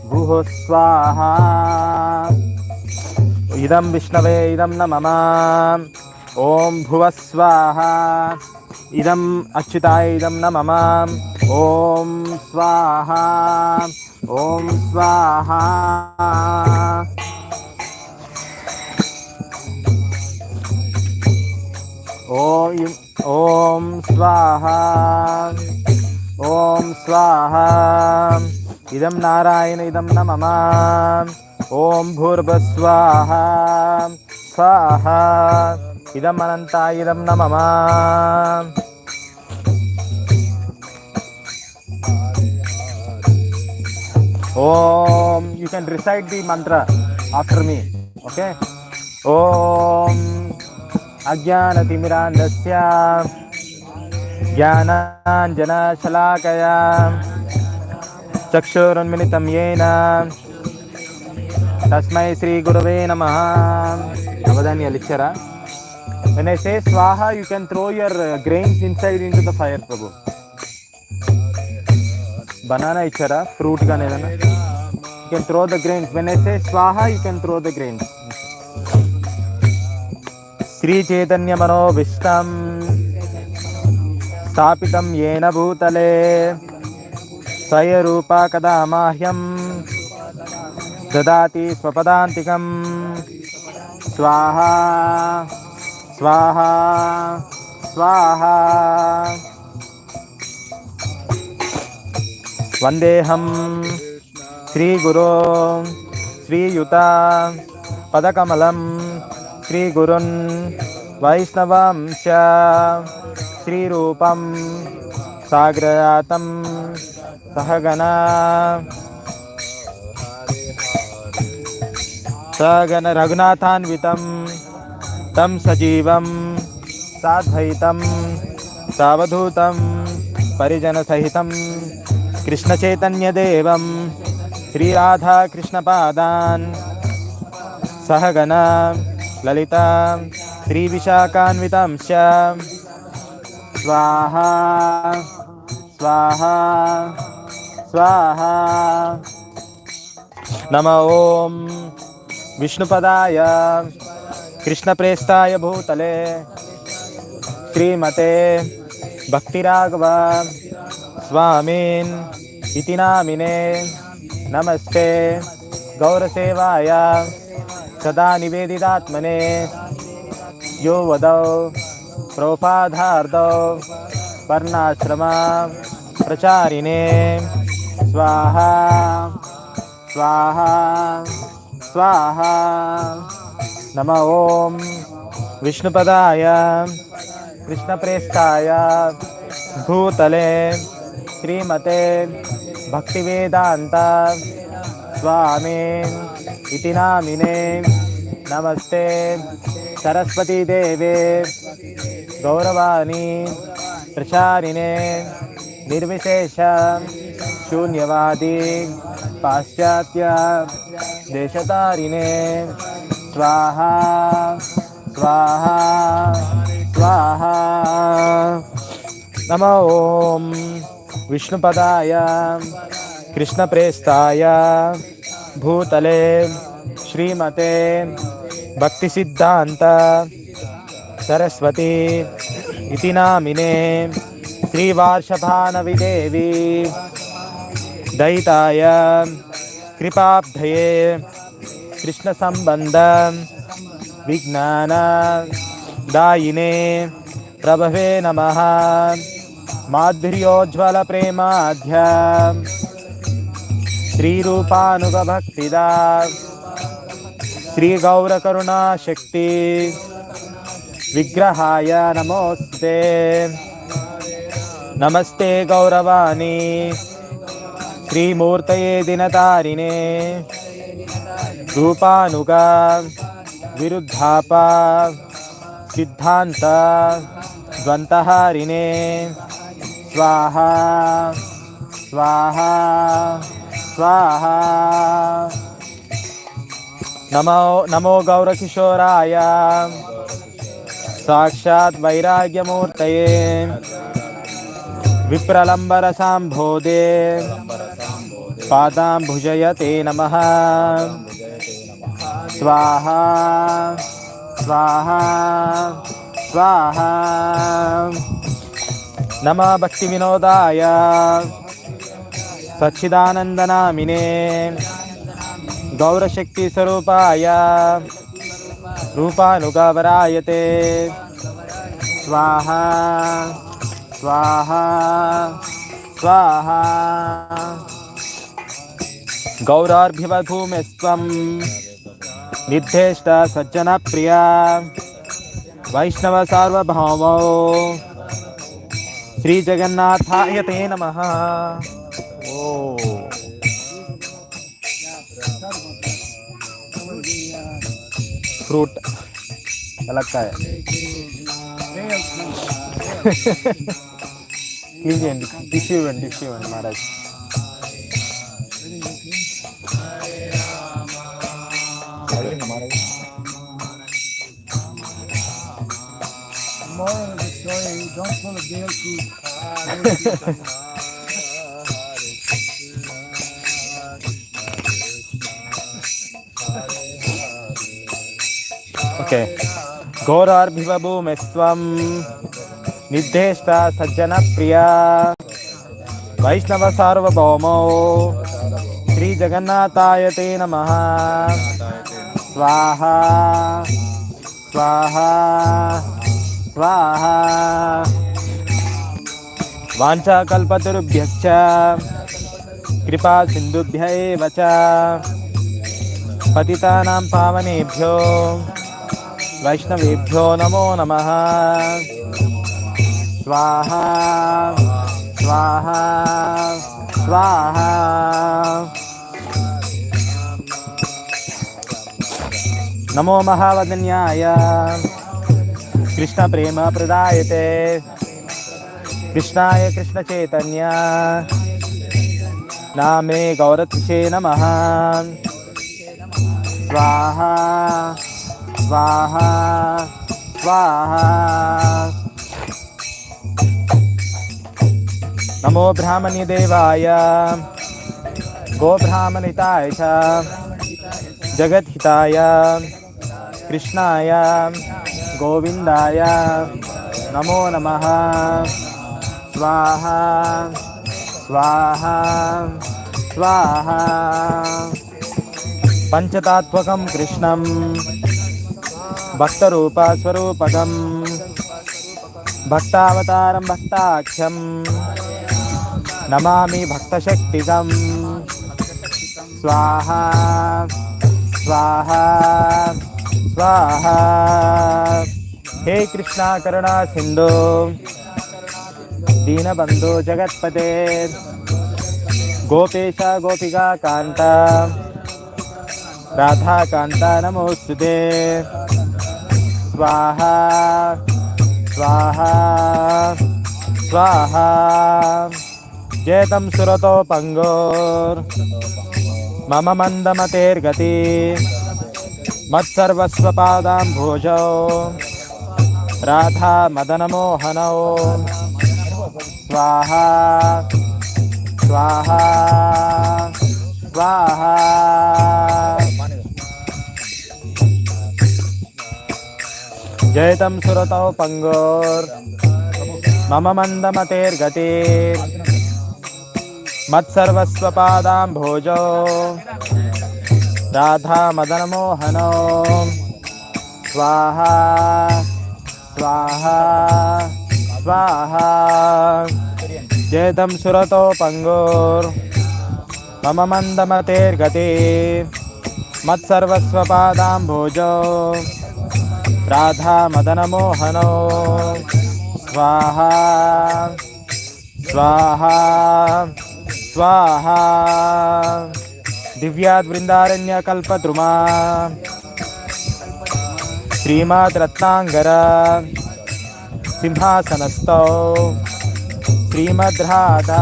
Bhuho Swaha Idam Vishnave Idam Namama. Om Bhuva Swaha Idam Achyutaya Idam Namama. Om Swaha Om Swaha. Om Swaha Om Swaha Idam Narayana Idam Namama. Om Bhurva Swaha Swaha Idam Anantaya Idam Namama. Om, you can recite the mantra after me, okay? Om Ajnanatimmirandasya Jnananjana Shalakaya Chakshurunmilitam Yena Tasmai Sri Gurave Namaha. Navadanya Lichara. When I say Swaha, you can throw your grains inside into the fire, Prabhu. Banana Ichara, fruit ganedana. You can throw the grains. When I say Swaha, you can throw the grains. Sri Chaitanya Mano Vishtam Stapitam Yena Bhutale Saya Rupa Kada Mahyam Dadati Swapadantikam Swaha Swaha Swaha Vandeham Sri Guru Sri Yuta Padakamalam Sri Gurun Vaishnavam Sya Sri Rupam Sagrayatam Sahagana Raghunathanvitam Tam Sajivam Sadhaitam Savadhutam Parijana Sahitam Krishna Chaitanya Devam Sri Radha Krishna Padan Sahagana Lalita Sri Vishakhanvitam Sya Swaha Swaha Swaha Nama Om Vishnupadaya Krishna Prestaya Bhutale Srimate Bhaktiragava Swamin Itinamine Namaste Gaurasevaya Sada Nivedidatmane Yo Vadau Prabhupadhardo Varnashrama Pracharine Swaha Swaha Swaha Nama Om Vishnupadaya Krishna Prestaya Bhutale Srimate Bhaktivedanta Swami Itinamine Namaste Saraswati Deve Gauravani Pracharine Nirvishesha Shunyavadi Paschatya Deshatarine Swaha Swaha Swaha नमो ॐ विष्णुपदाय कृष्णप्रेष्ठाय भूतले श्रीमते भक्तिसिद्धान्त सरस्वती इति नामिने श्रीवार्षभानविदेवी दयिताय कृपाब्धये कृष्णसम्बन्ध विज्ञान दायिने प्रभवे नमः। माधुर्योज्ज्वल प्रेमाध्य श्रीरूपानुगभक्तिदा श्री गौरकरुणा शक्ति विग्रहाय नमोस्ते। नमस्ते गौरवाणी श्रीमूर्तये दिनतारिणे रूपानुगा विरुद्धापा सिद्धांत द्वंतहारिणे स्वाहा स्वाहा स्वाहा। नमो गौरकिशोराय साक्षात् वैराग्यमूर्तये विप्रलम्बरसाम्भोदे पादाम्भुजयते नमः। स्वाहा स्वाहा स्वाहा। नमः भक्तिविनोदाय सच्चिदानन्दनामिने गौरशक्तिस्वरूपाय रूपानुगावरायते स्वाहा स्वाहा स्वाहा। गौरार्भिवभूमिस्त्वं निर्देष्ट सज्जनप्रिया वैष्णव सार्वभौमो श्रीजगन्नाथाय ते नमः। ओ फ्रूट लगता है टिश्यू महाराज। Moral of the story, don't pull a Gale fruit. Okay. गौरार्भिवभूमिस्त्वं निर्देष्ट सज्जनप्रिया वैष्णव सार्वभौमो श्रीजगन्नाथाय ते नमः। स्वाहा स्वाहा स्वाहा। वाञ्छाकल्पतरुभ्यश्च कृपा सिन्धुभ्य एव च पतितानां पावनेभ्यो वैष्णवेभ्यो नमो नमः। स्वाहा स्वाहा स्वाहा। नमो महावदन्याय कृष्ण प्रेम प्रदायते कृष्णाय कृष्ण चैतन्य नामे गौरतिषे नमः। स्वाहा स्वाहा स्वाहा। नमो ब्राह्मणी देवाय गोब्राह्मणिताय च जगद्हिताय कृष्णाय गोविंदाय नमो नमः। स्वाहा स्वाहा स्वाहा। पंचतात्वकं कृष्णं भक्तरूपस्वरूपकं भक्तावतारं भक्ताख्यं नमामि भक्तशक्तिकं। स्वाहा स्वाहा स्वाहा। हे कृष्णा करुणा सिंधु दीनबंधु जगत्पते गोपेश गोपिका कांत राधा कांत नमोस्तुते। स्वाहा स्वाहा स्वाहा। जेतं सुरतो पंगोर मम मंदमतेर्गति मत्सर्वस्वपादाम्भोजौ राधा मदनमोहनौ स्वाहा स्वाहा स्वाहा जयतं सुरतौ पंगोर मम मंदमतेर्गतिर् मत्सर्वस्वपादाम्भोजो राधा मदनमोहनो स्वाहा स्वाहा स्वाहा जयतं सुरतो पंगोर मम मंदमतेर्गतिर् मत्सर्वस्वपादाम्भोजो राधा मदनमोहनो स्वाहा स्वाहा स्वाहा दिव्याद् वृन्दारण्यकल्पद्रुमा श्रीमद् रत्नांगर सिंहासनस्थौ श्रीमद् राधा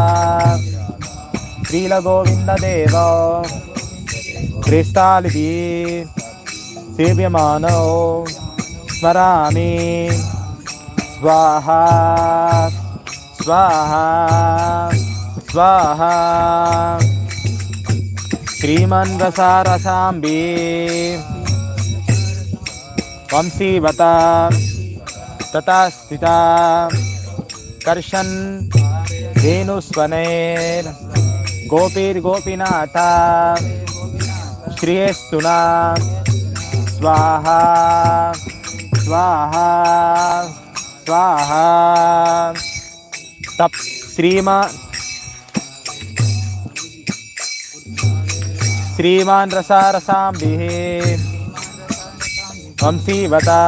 श्रीलगोविन्ददेव क्रिस्तालिति सेव्यमानो स्मरामि स्वाहा स्वाहा स्वाहा श्रीमन्वसारसाम्बी वंशीवता तथा स्थिता कर्षन् धेनुस्वनेर् गोपीर्गोपीनाथा श्रियस्तुना स्वाहा स्वाहा स्वाहा तप श्रीमान रसारसाम्भिः वंशीवता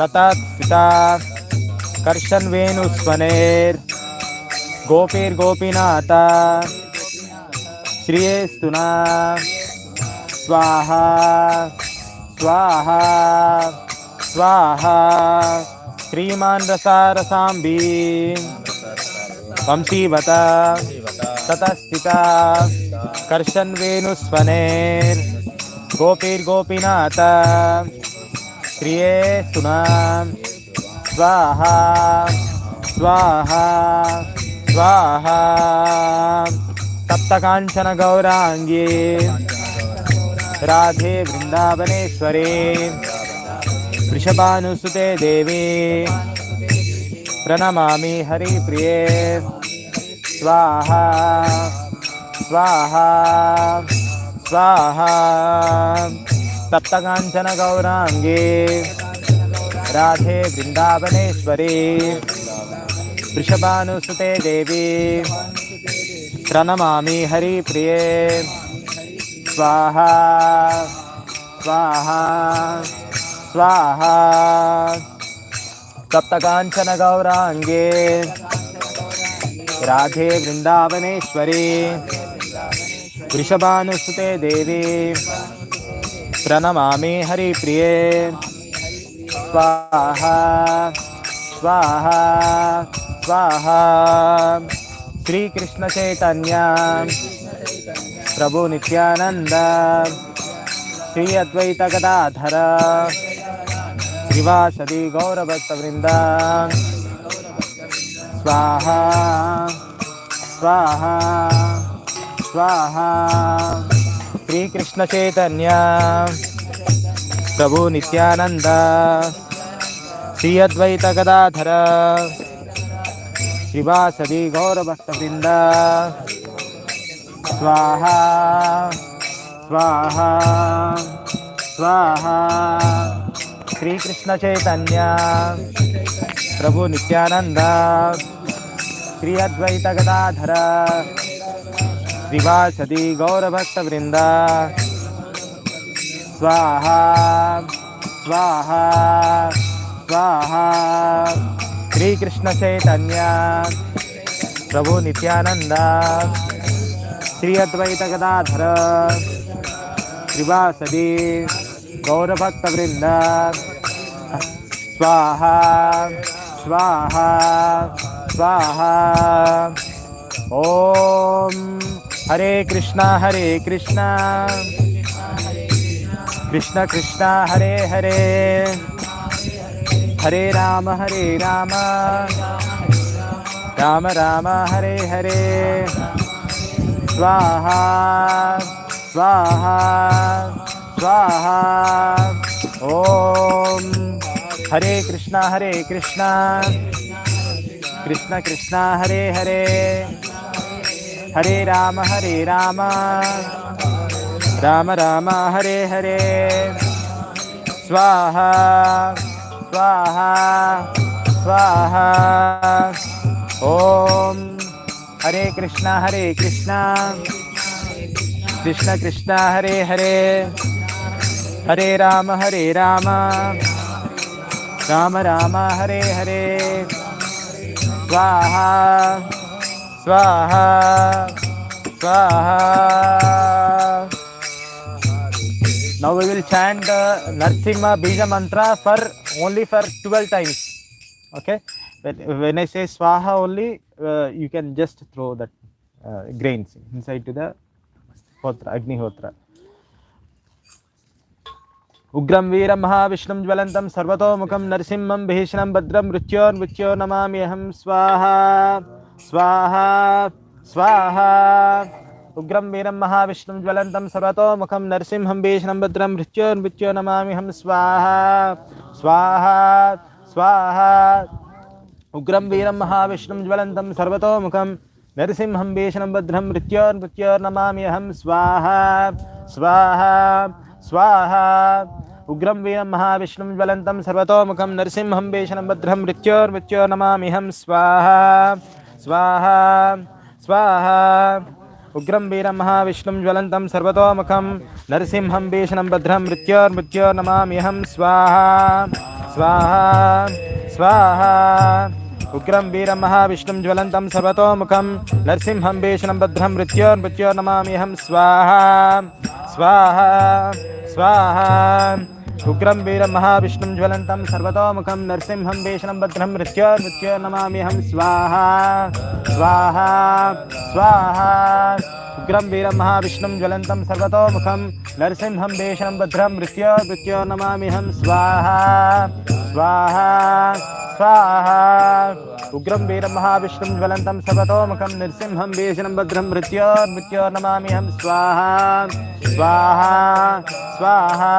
तथा स्थिता कर्षन् वेणुस्वनेर् गोपीर्गोपीनाथा श्रियस्तुना स्वाहा स्वाहा स्वाहा श्रीमान रसारसाम्भी वंशीवता तथा स्थिता कर्षन् वेणुस्वनेर् गोपीर्गोपीनाथा श्रियस्तुना स्वाहा स्वाहा स्वाहा तप्तकाञ्चन गौरांगी राधे वृंदावनेश्वरी वृषभानुसुते देवी प्रणमामि हरिप्रिये स्वाहा स्वाहा स्वाहा तप्तकाञ्चन गौरांगी राधे वृंदावनेश्वरी वृषभानुसुते देवी प्रणमामि हरिप्रिये स्वाहा स्वाहा स्वाहा तप्तकाञ्चन गौरांगे राधे वृंदावनेश्वरी वृषभानुसुते देवी प्रणमामि हरिप्रिये स्वाहा स्वाहा स्वाहा श्री कृष्ण चैतन्य प्रभु नित्यानंद श्री अद्वैत गदाधर श्रीवासदि गौरभक्तवृंद स्वाहा स्वाहा स्वाहा श्री कृष्ण चैतन्य प्रभु नित्यानंद श्री अद्वैत गदाधर श्रीवासदि गौरभक्तवृंद स्वाहा स्वाहा स्वाहा श्री कृष्ण चैतन्य प्रभु नित्यानंद श्री अद्वैत गदाधर श्रीवासदि गौरभक्तवृंद स्वाहा स्वाहा स्वाहा श्री कृष्ण चैतन्य प्रभु नित्यानंद श्री अद्वैत गदाधर श्रीवासदि गौरभक्तवृंद स्वाहा स्वाहा स्वाहा ओम हरे कृष्णा कृष्ण कृष्णा हरे हरे हरे राम राम राम हरे हरे स्वाहा स्वाहा स्वाहा ओम हरे कृष्णा कृष्ण कृष्ण हरे हरे हरे राम राम राम हरे हरे स्वाहा स्वाहा स्वाहा ओम हरे कृष्णा कृष्ण कृष्ण हरे हरे हरे राम राम राम हरे हरे स्वाहा स्वाहा स्वाहा. Now we will chant Narsimha Bija mantra only for 12 times. Okay. When I say Swaha only, you can just throw that grains inside to the hotra, Agnihotra. Ugram Veeram Mahavishnu Jvalantam Sarvatomukam Narsimham Bhishram Badram Mrityor Namami Aham Swaha Swaha Swaha. Ugram Veeram Mahavishnu Jvalantam Sarvatomukam Narsimham Bhishram Badram Mrityor Namami Aham Swaha Swaha Swaha. Ugram Veeram Mahavishnu Jvalantam Sarvatomukam Narsimham Bhishram Badram Mrityor Namami Aham Swaha Swaha Swaha. Ugram Veeram Mahavishnu Jvalantam Sarvatomukam Narsimham Bhishram Badram Mrityor Namami Aham Swaha Swaha Swaha. Ugram Veeram Mahavishnu Jvalantam Sarvatomukam Narsimham Bhishram Badram Mrityor Namami Aham Swaha Swaha Swaha. Ugram Veeram Mahavishnu Jvalantam Sarvatomukam Narsimham Bhishram Badram Mrityor Namami Aham Swaha Swaha Swaha. Ugram Veeram Mahavishnu Jvalantam Sarvatomukam Narsimham Bhishram Badram Mrityor Namami Aham Swaha Swaha Swaha. Ugram Veeram Mahavishnu Jvalantam Sarvatomukam Narsimham Bhishram Badram Mrityor Namami Aham Swaha Swaha Swaha. Ugram Veeram Mahavishnu Jvalantam Sarvatomukam Narsimham Bhishram Badram Mrityor Namami Aham Swaha Swaha Swaha. Ugram Veeram Mahavishnu Jvalantam Sarvatomukam Narsimham Bhishram Badram Mrityor Namami Aham Swaha Swaha Swaha.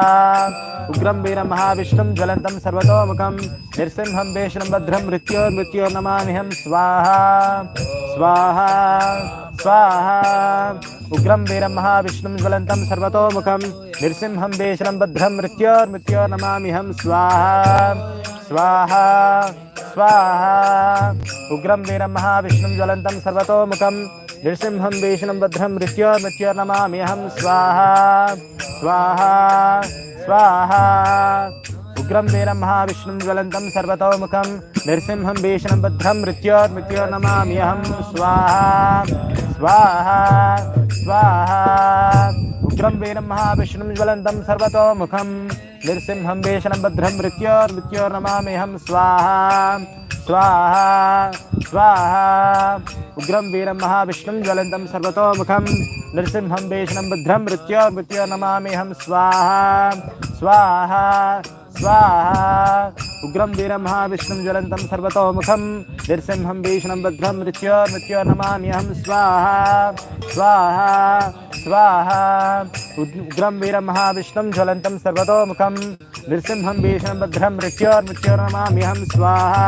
Ugram Veeram Mahavishnu Jvalantam Sarvatomukam Narsimham Bhishram Badram Mrityor Namami Aham Swaha Swaha Swaha. Ugram Veeram Mahavishnu Jvalantam Sarvatomukam Narsimham Bhishram Badram Mrityor Namami Aham Swaha Swaha Swaha. Ugram Veeram Mahavishnu Jvalantam Sarvatomukam Narsimham Bhishram Badram Mrityor Namami Aham Swaha Swaha Swaha. Ugram Veeram Mahavishnu Jvalantam Sarvatomukam Narsimham Bhishram Badram Mrityor Namami Aham Swaha Swaha Swaha. Ugram Veeram Mahavishnu Jvalantam Sarvatomukam Narsimham Bhishram Badram Mrityor Namami Aham Swaha Swaha Swaha. Ugram Veeram Mahavishnu Jvalantam Sarvatomukam Narsimham Bhishram Badram Mrityor Namami Aham Swaha Swaha Swaha. Ugram Veeram Mahavishnu Jvalantam Sarvatomukam Narsimham Bhishram Badram Mrityor Namami Aham Swaha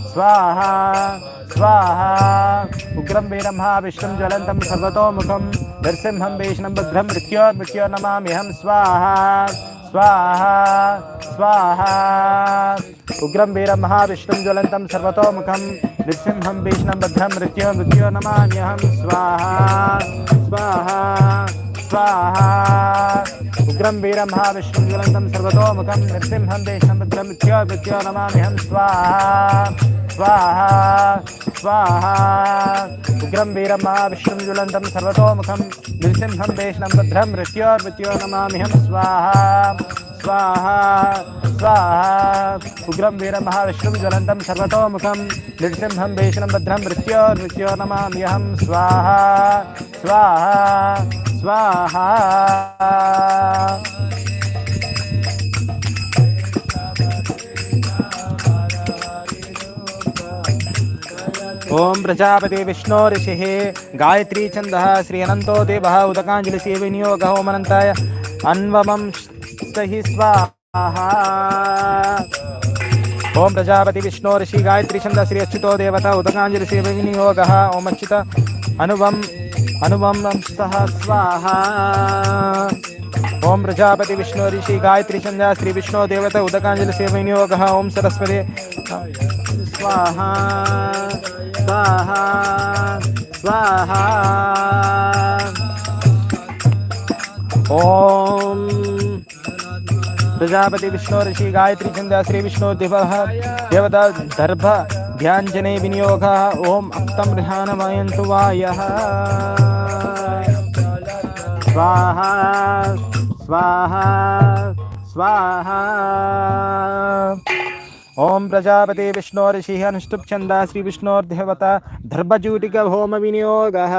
Swaha Swaha. Ugram Veeram Mahavishnu Jvalantam Sarvatomukam Narsimham Bhishram Badram Mrityor Namami Aham Swaha Swaha Swaha. Ugram Veeram Mahavishnu Jvalantam Sarvatomukam Narsimham Bhishram Badram Mrityor Namami Aham Swaha Swaha Swaha. Ugram Veeram Mahavishnu Jvalantam Sarvatomukam Narsimham Bhishram Badram Mrityor Namami Aham Swaha Swaha Swaha. Ugram Veeram Mahavishnu Jvalantam Sarvatomukam Narsimham Bhishram Badram Mrityor Namami Aham Swaha Swaha Swaha. Ugram Veeram Mahavishnu Jvalantam Sarvatomukam Narsimham Bhishram Badram Mrityor Namami Aham Swaha Swaha Swaha. ओम प्रजापति विष्णु ऋषिः गायत्री छन्दः श्री अनंतो देवः उदकाञ्जलि सेवनियोगः ओम अनंताय अन्वमं सहि स्वाहा। ओम प्रजापति विष्णु ऋषि गायत्री छन्दः श्री अच्युतो देवता उदकाञ्जलि सेवनियोगः ओम अच्युत अनुवम सह स्वाहा। ओम प्रजापति विष्णु ऋषि गायत्री छन्दः श्री विष्णु देवता उदकाञ्जलि सेवनियोगः ओम सरस्वती स्वाहा स्वाहा स्वाहा। ओम प्रजापति विष्णु ऋषि गायत्री छन्दः श्री विष्णु देवता दर्भ ध्यानजने विनियोगः ओम अक्तं ऋहानमयन्तु वायः स्वाहा स्वाहा स्वाहा। ओम प्रजापति विष्णु ऋषि अनुष्टुप छन्दः श्री विष्णुर्देवता दर्भजूटिक होम विनियोगः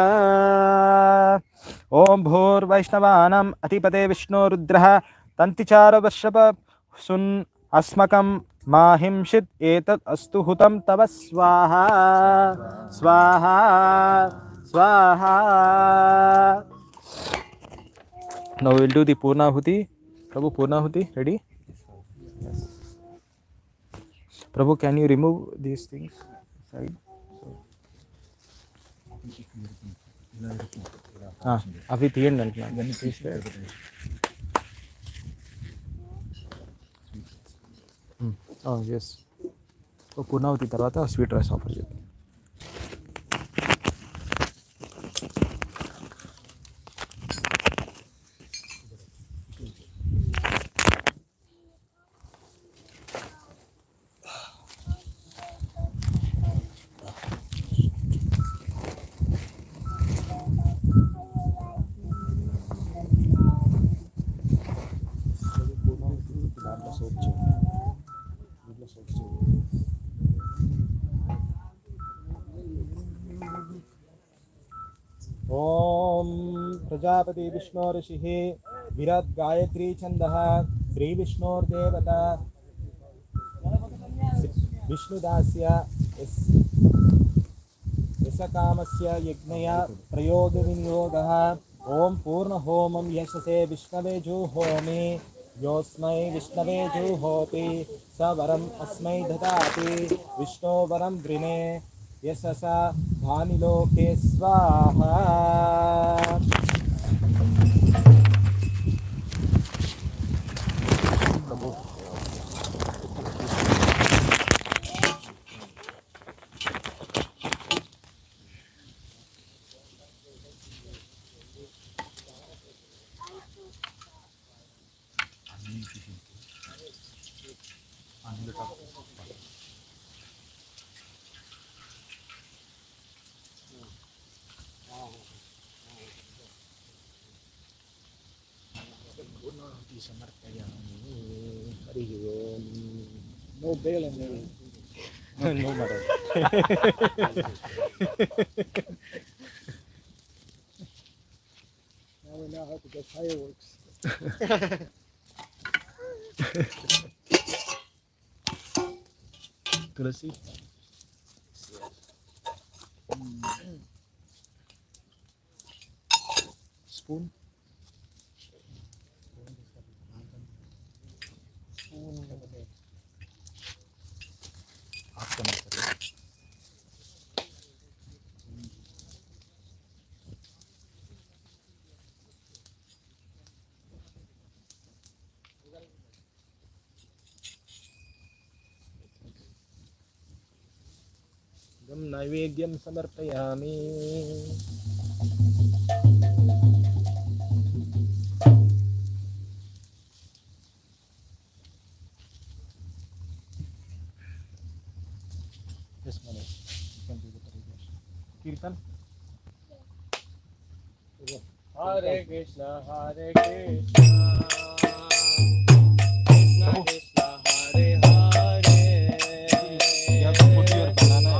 ओम भूर्वैष्णवानाम् अधिपते विष्णु रुद्रः तन्तिचार वर्षप सुन् अस्मकं माहिंसित् एतत् अस्तु हुतं तव स्वाहा स्वाहा स्वाहा। Now we will do the Purnahuti. Prabhu, Purnahuti, ready? Yes. Prabhu, can you remove these things side? అవి తీయండి అంటున్నా తీస్తే ఎస్ పూర్ణావతి తర్వాత స్వీట్ రైస్ ఆఫర్ చేద్దాం. ओम प्रजापति विष्णु ऋषिः विरत गायत्री छन्दः श्री विष्णुर्देवता विष्णुदास्य यशकामस्य यज्ञया प्रयोग विनियोगः ओम पूर्ण होमं यशसे विष्णवे जुहोमि योऽस्मै विष्णवे जुहोति स वरम् अस्मै ददाति विष्णो वरं गृणे यशसा भानिलोके स्वाहा। No bail in there. No matter. Now we know how to get fireworks. Tulasi. Spoon. नैवेद्यं समर्पयामि. Yes, Manish. You can do the presentation. Kirtan. Hare Krishna, Hare Krishna, Krishna Krishna, Hare Hare. You have to put your banana.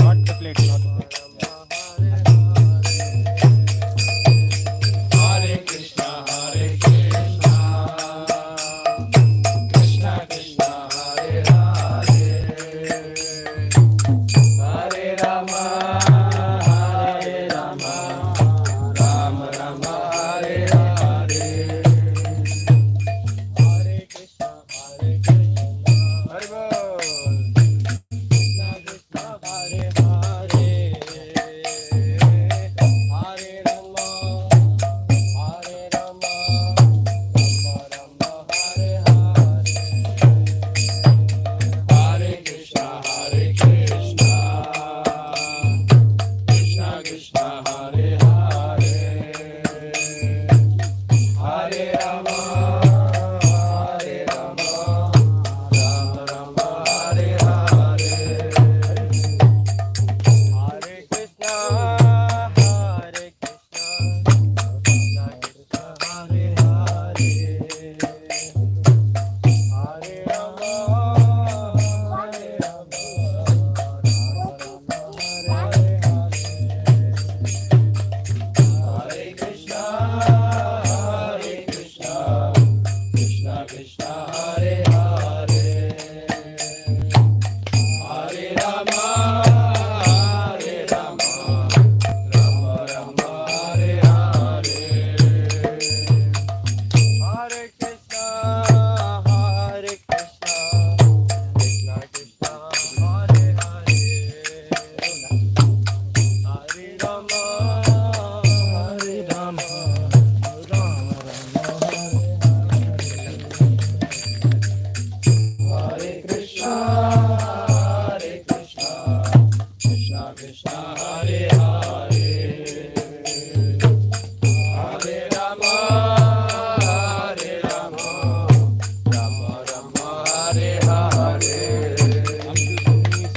Not the plate, not the plate. Hare Krishna, Hare Krishna, Krishna Krishna, Hare Hare.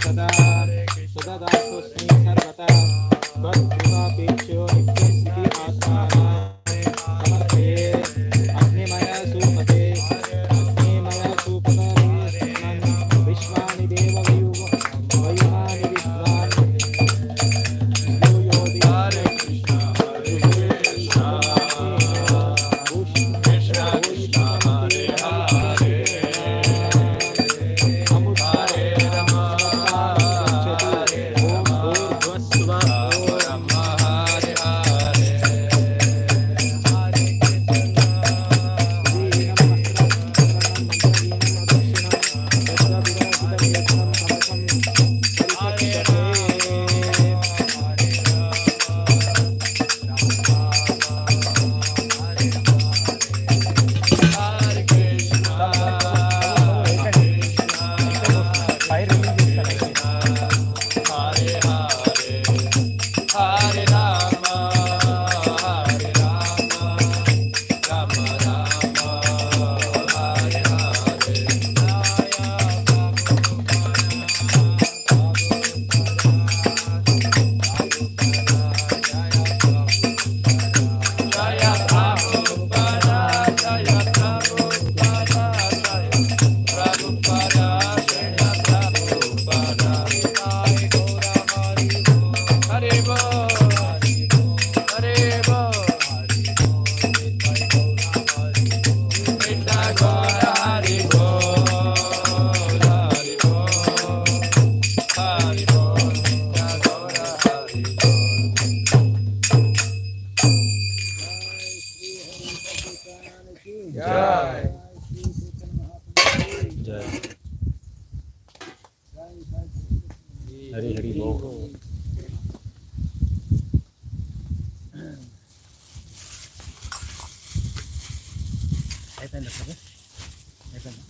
सदा सदादासोऽस्मि सर्वदा त्वत्कृपापेक्षयो नित्यसिद्धि आत्माने समर्पये अग्निमय सुपते विश्वानि देव वयुमानि विद्वान् यो यो हरे हरि बोल। అయిపోయింది sir అయిపోయింది.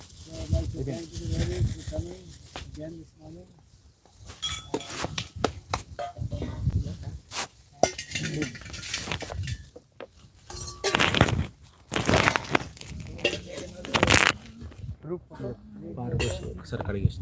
ఒకసారి కడిగేసి